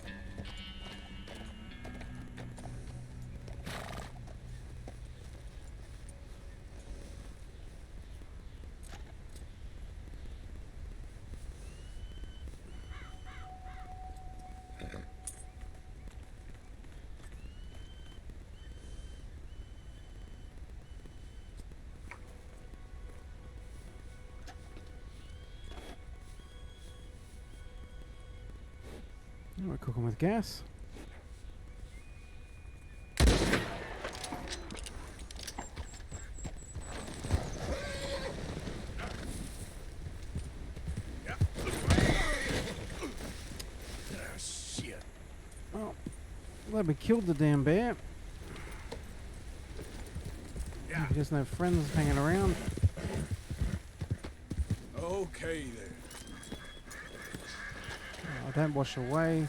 We're cooking with gas. Shit. Oh, glad we killed the damn bear. Yeah. He doesn't have friends hanging around. Okay then. Oh, don't wash away.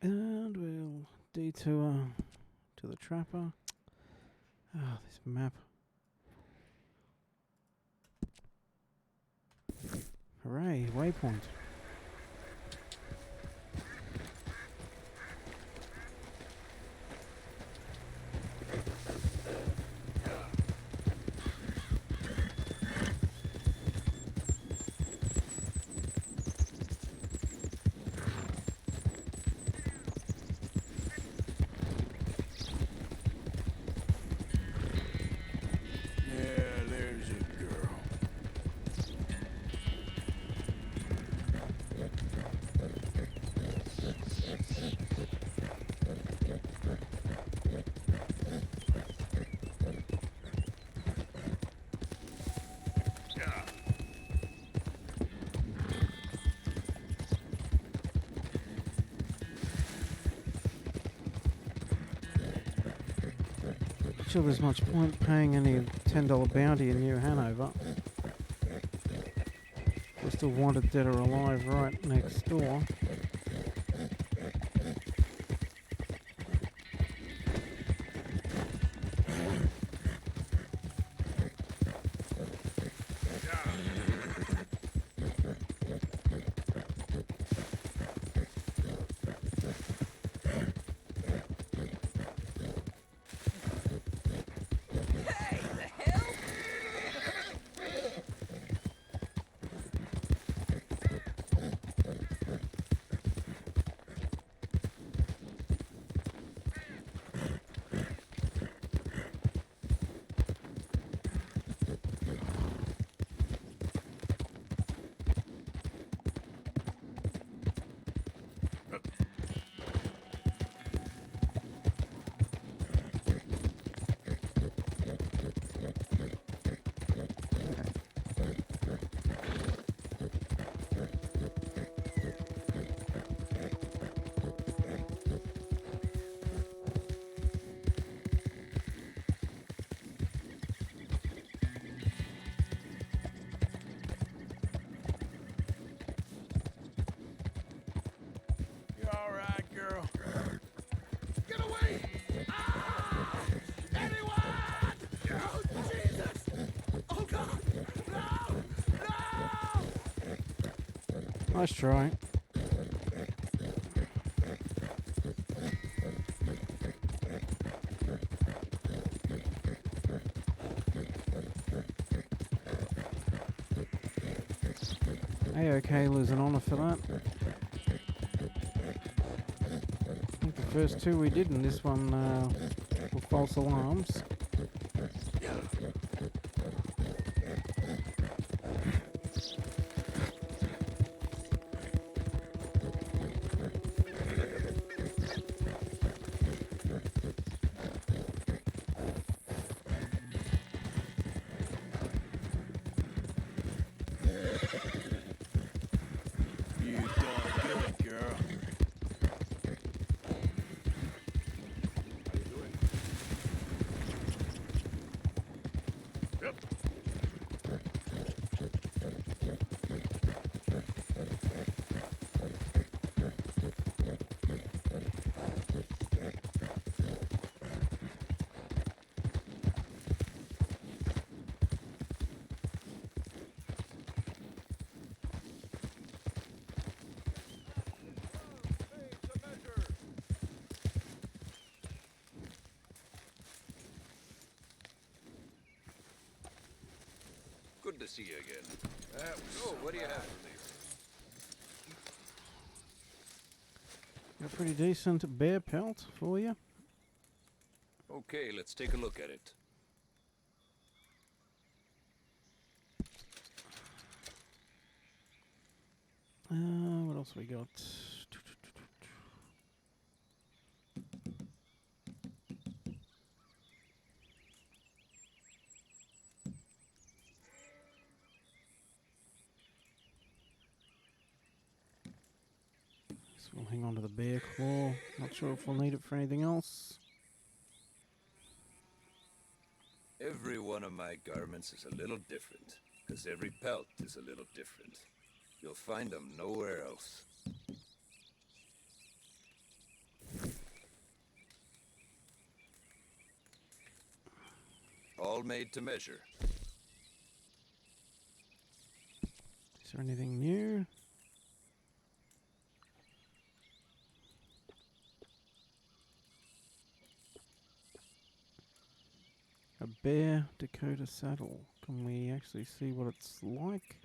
And we'll detour to the trapper. Ah, this map. Hooray, waypoint. Sure, there's much point paying any $10 bounty in New Hanover. We're still wanted dead or alive right next door. Nice try. A-OK losing honour for that. I think the first two we did in this one were false alarms. Good to see you again. Oh, what do you have for me? A pretty decent bear pelt for you. Okay, let's take a look at it. What else we got? We'll hang on to the bear claw. Not sure if we'll need it for anything else. Every one of my garments is a little different, because every pelt is a little different. You'll find them nowhere else. All made to measure. Is there anything new? A bear Dakota saddle. Can we actually see what it's like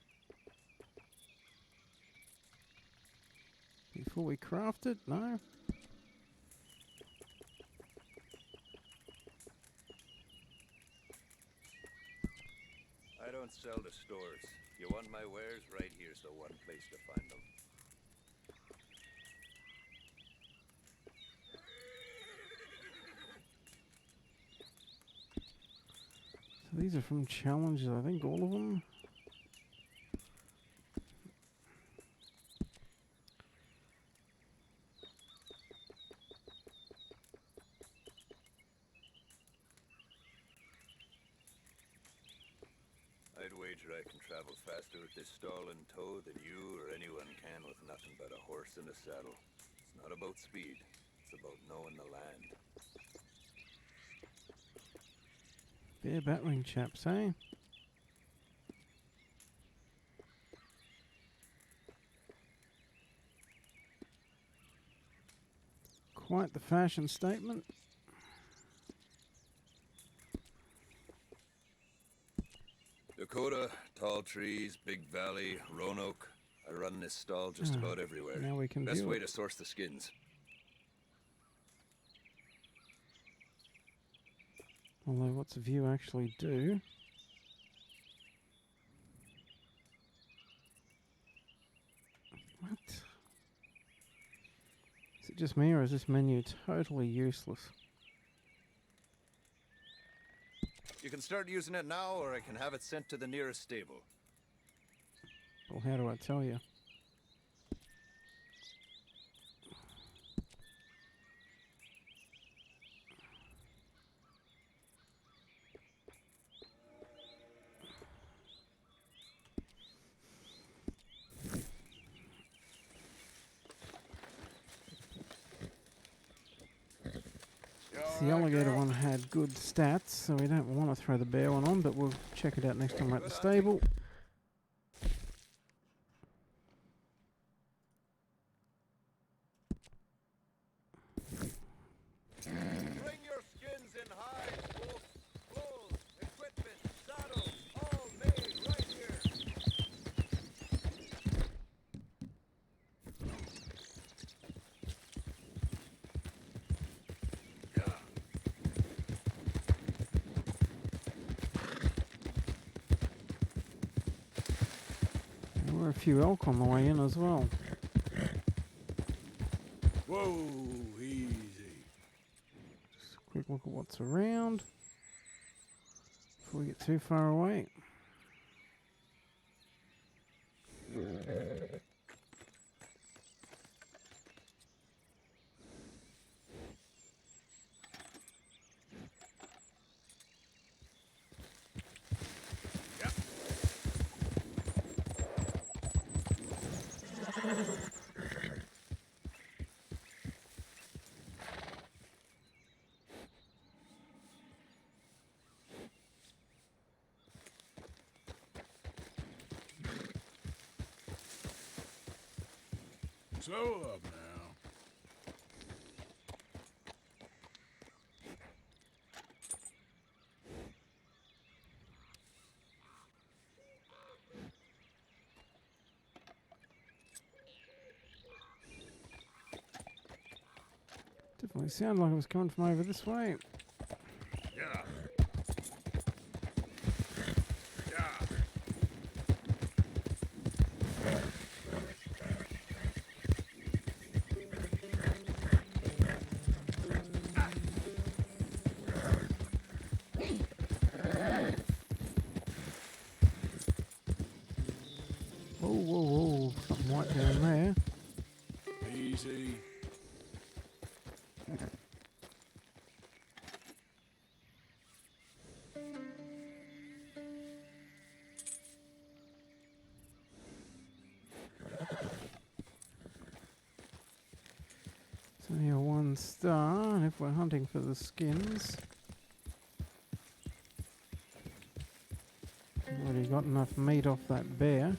before we craft it? No? I don't sell to stores. You want my wares? Right here's the one place to find them. So these are from challenges, I think, all of them. I'd wager I can travel faster with this stall in tow than you or anyone can with nothing but a horse and a saddle. It's not about speed, it's about knowing the land. Bear battering chaps, eh? Quite the fashion statement. Dakota, tall trees, big valley, Roanoke. I run this stall just about everywhere. Now we can Best view way it. to source the skins. Although, what's the view actually do? What? Is it just me, or is this menu totally useless? You can start using it now, or I can have it sent to the nearest stable. Well, how do I tell you? The alligator one had good stats, so we don't want to throw the bear one on, but we'll check it out next time we're at the stable. There were a few elk on the way in as well. Whoa, easy. Just a quick look at what's around before we get too far away. Slow up now. Definitely sounded like it was coming from over this way. Yeah. Whoa, whoa, whoa. Something white down there. Easy. It's only a 1 star, and if we're hunting for the skins, we've already got enough meat off that bear.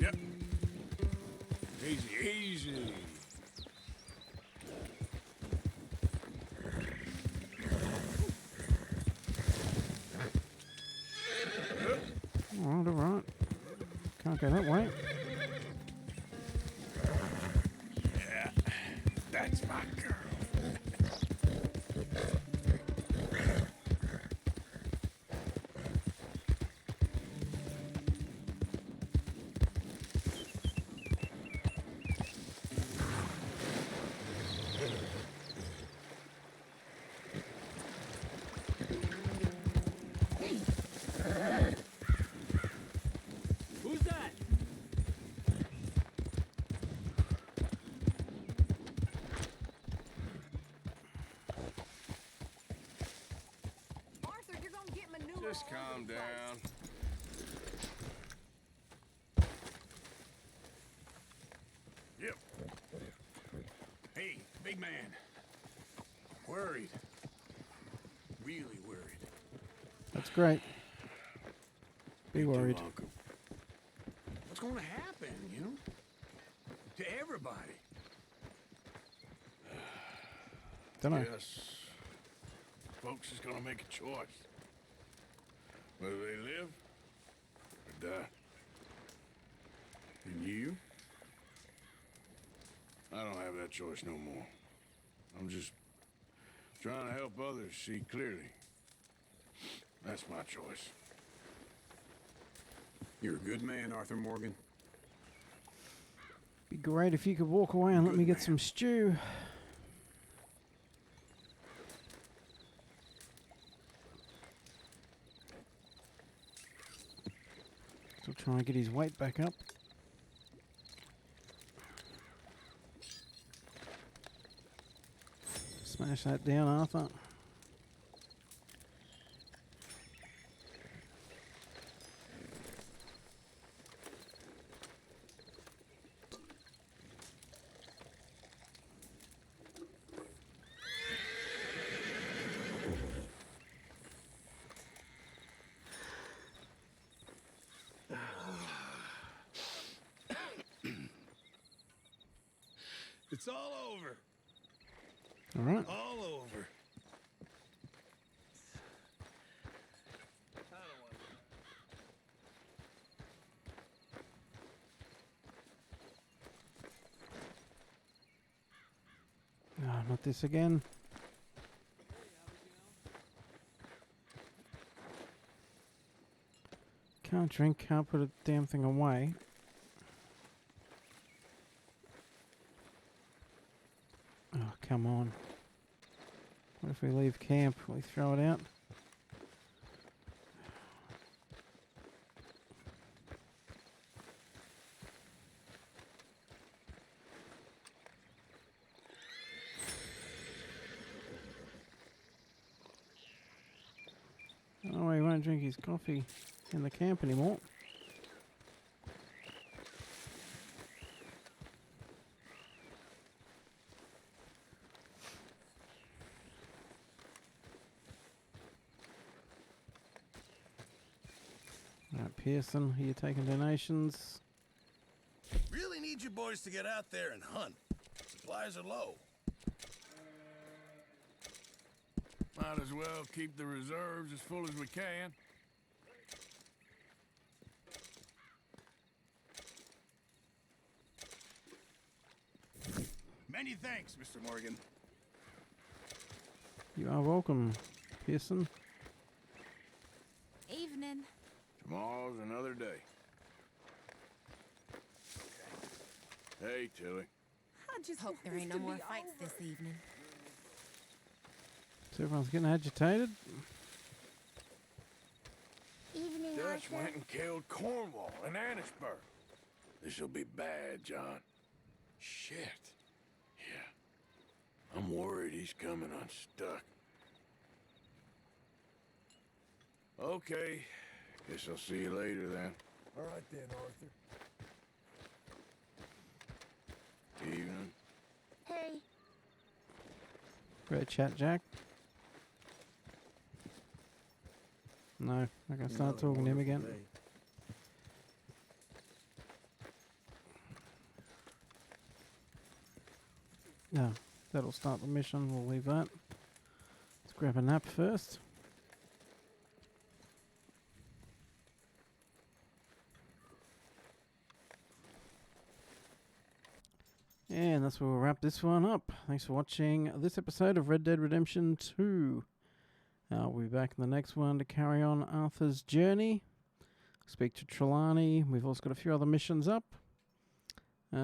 Yep. Easy, easy. Alright, alright. Can't go that way. Yeah, that's my girl. Who's that? Arthur, you're gonna get manure. Just calm down. Yep. Hey, big man. Worried. Really worried. That's great. Be Me too, worried. Uncle. What's gonna happen, you know? To everybody. Dunno. Yes. Folks is gonna make a choice. Whether they live or die. And you? I don't have that choice no more. I'm just trying to help others see clearly. That's my choice. You're a good man, Arthur Morgan. Be great if you could walk away and let me get some stew. Still trying to get his weight back up. Smash that down, Arthur. It's all over. All right. All over. not this again. Can't drink, can't put a damn thing away. Oh, come on. What if we leave camp? Will we throw it out? Oh, he won't drink his coffee in the camp anymore. Right, Pearson, are you taking donations? Really need you boys to get out there and hunt. Supplies are low. Might as well keep the reserves as full as we can. Many thanks, Mr. Morgan. You are welcome, Pearson. Evening. Tomorrow's another day. Hey, Tilly. I just hope there ain't no more fights this evening. So everyone's getting agitated. Evening, Dutch Arthur. went and killed Cornwall in Annesburg. This'll be bad, John. Shit. Yeah. I'm worried he's coming unstuck. Okay. Guess I'll see you later then. All right then, Arthur. Evening. Hey. Great chat, Jack. No, I can start talking to him again. No, that'll start the mission. We'll leave that. Let's grab a nap first. And that's where we'll wrap this one up. Thanks for watching this episode of Red Dead Redemption 2. We'll be back in the next one to carry on Arthur's journey. Speak to Trelawney. We've also got a few other missions up. He's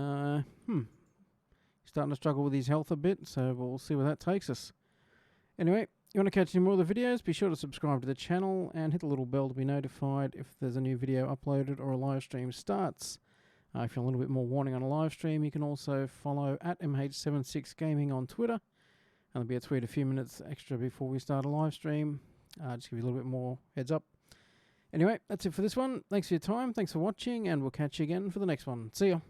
starting to struggle with his health a bit, so we'll see where that takes us. Anyway, you want to catch any more of the videos, be sure to subscribe to the channel and hit the little bell to be notified if there's a new video uploaded or a live stream starts. If you want a little bit more warning on a live stream, you can also follow at MH76Gaming on Twitter. And there'll be a tweet a few minutes extra before we start a live stream. Just give you a little bit more heads up. Anyway, that's it for this one. Thanks for your time. Thanks for watching, and we'll catch you again for the next one. See ya.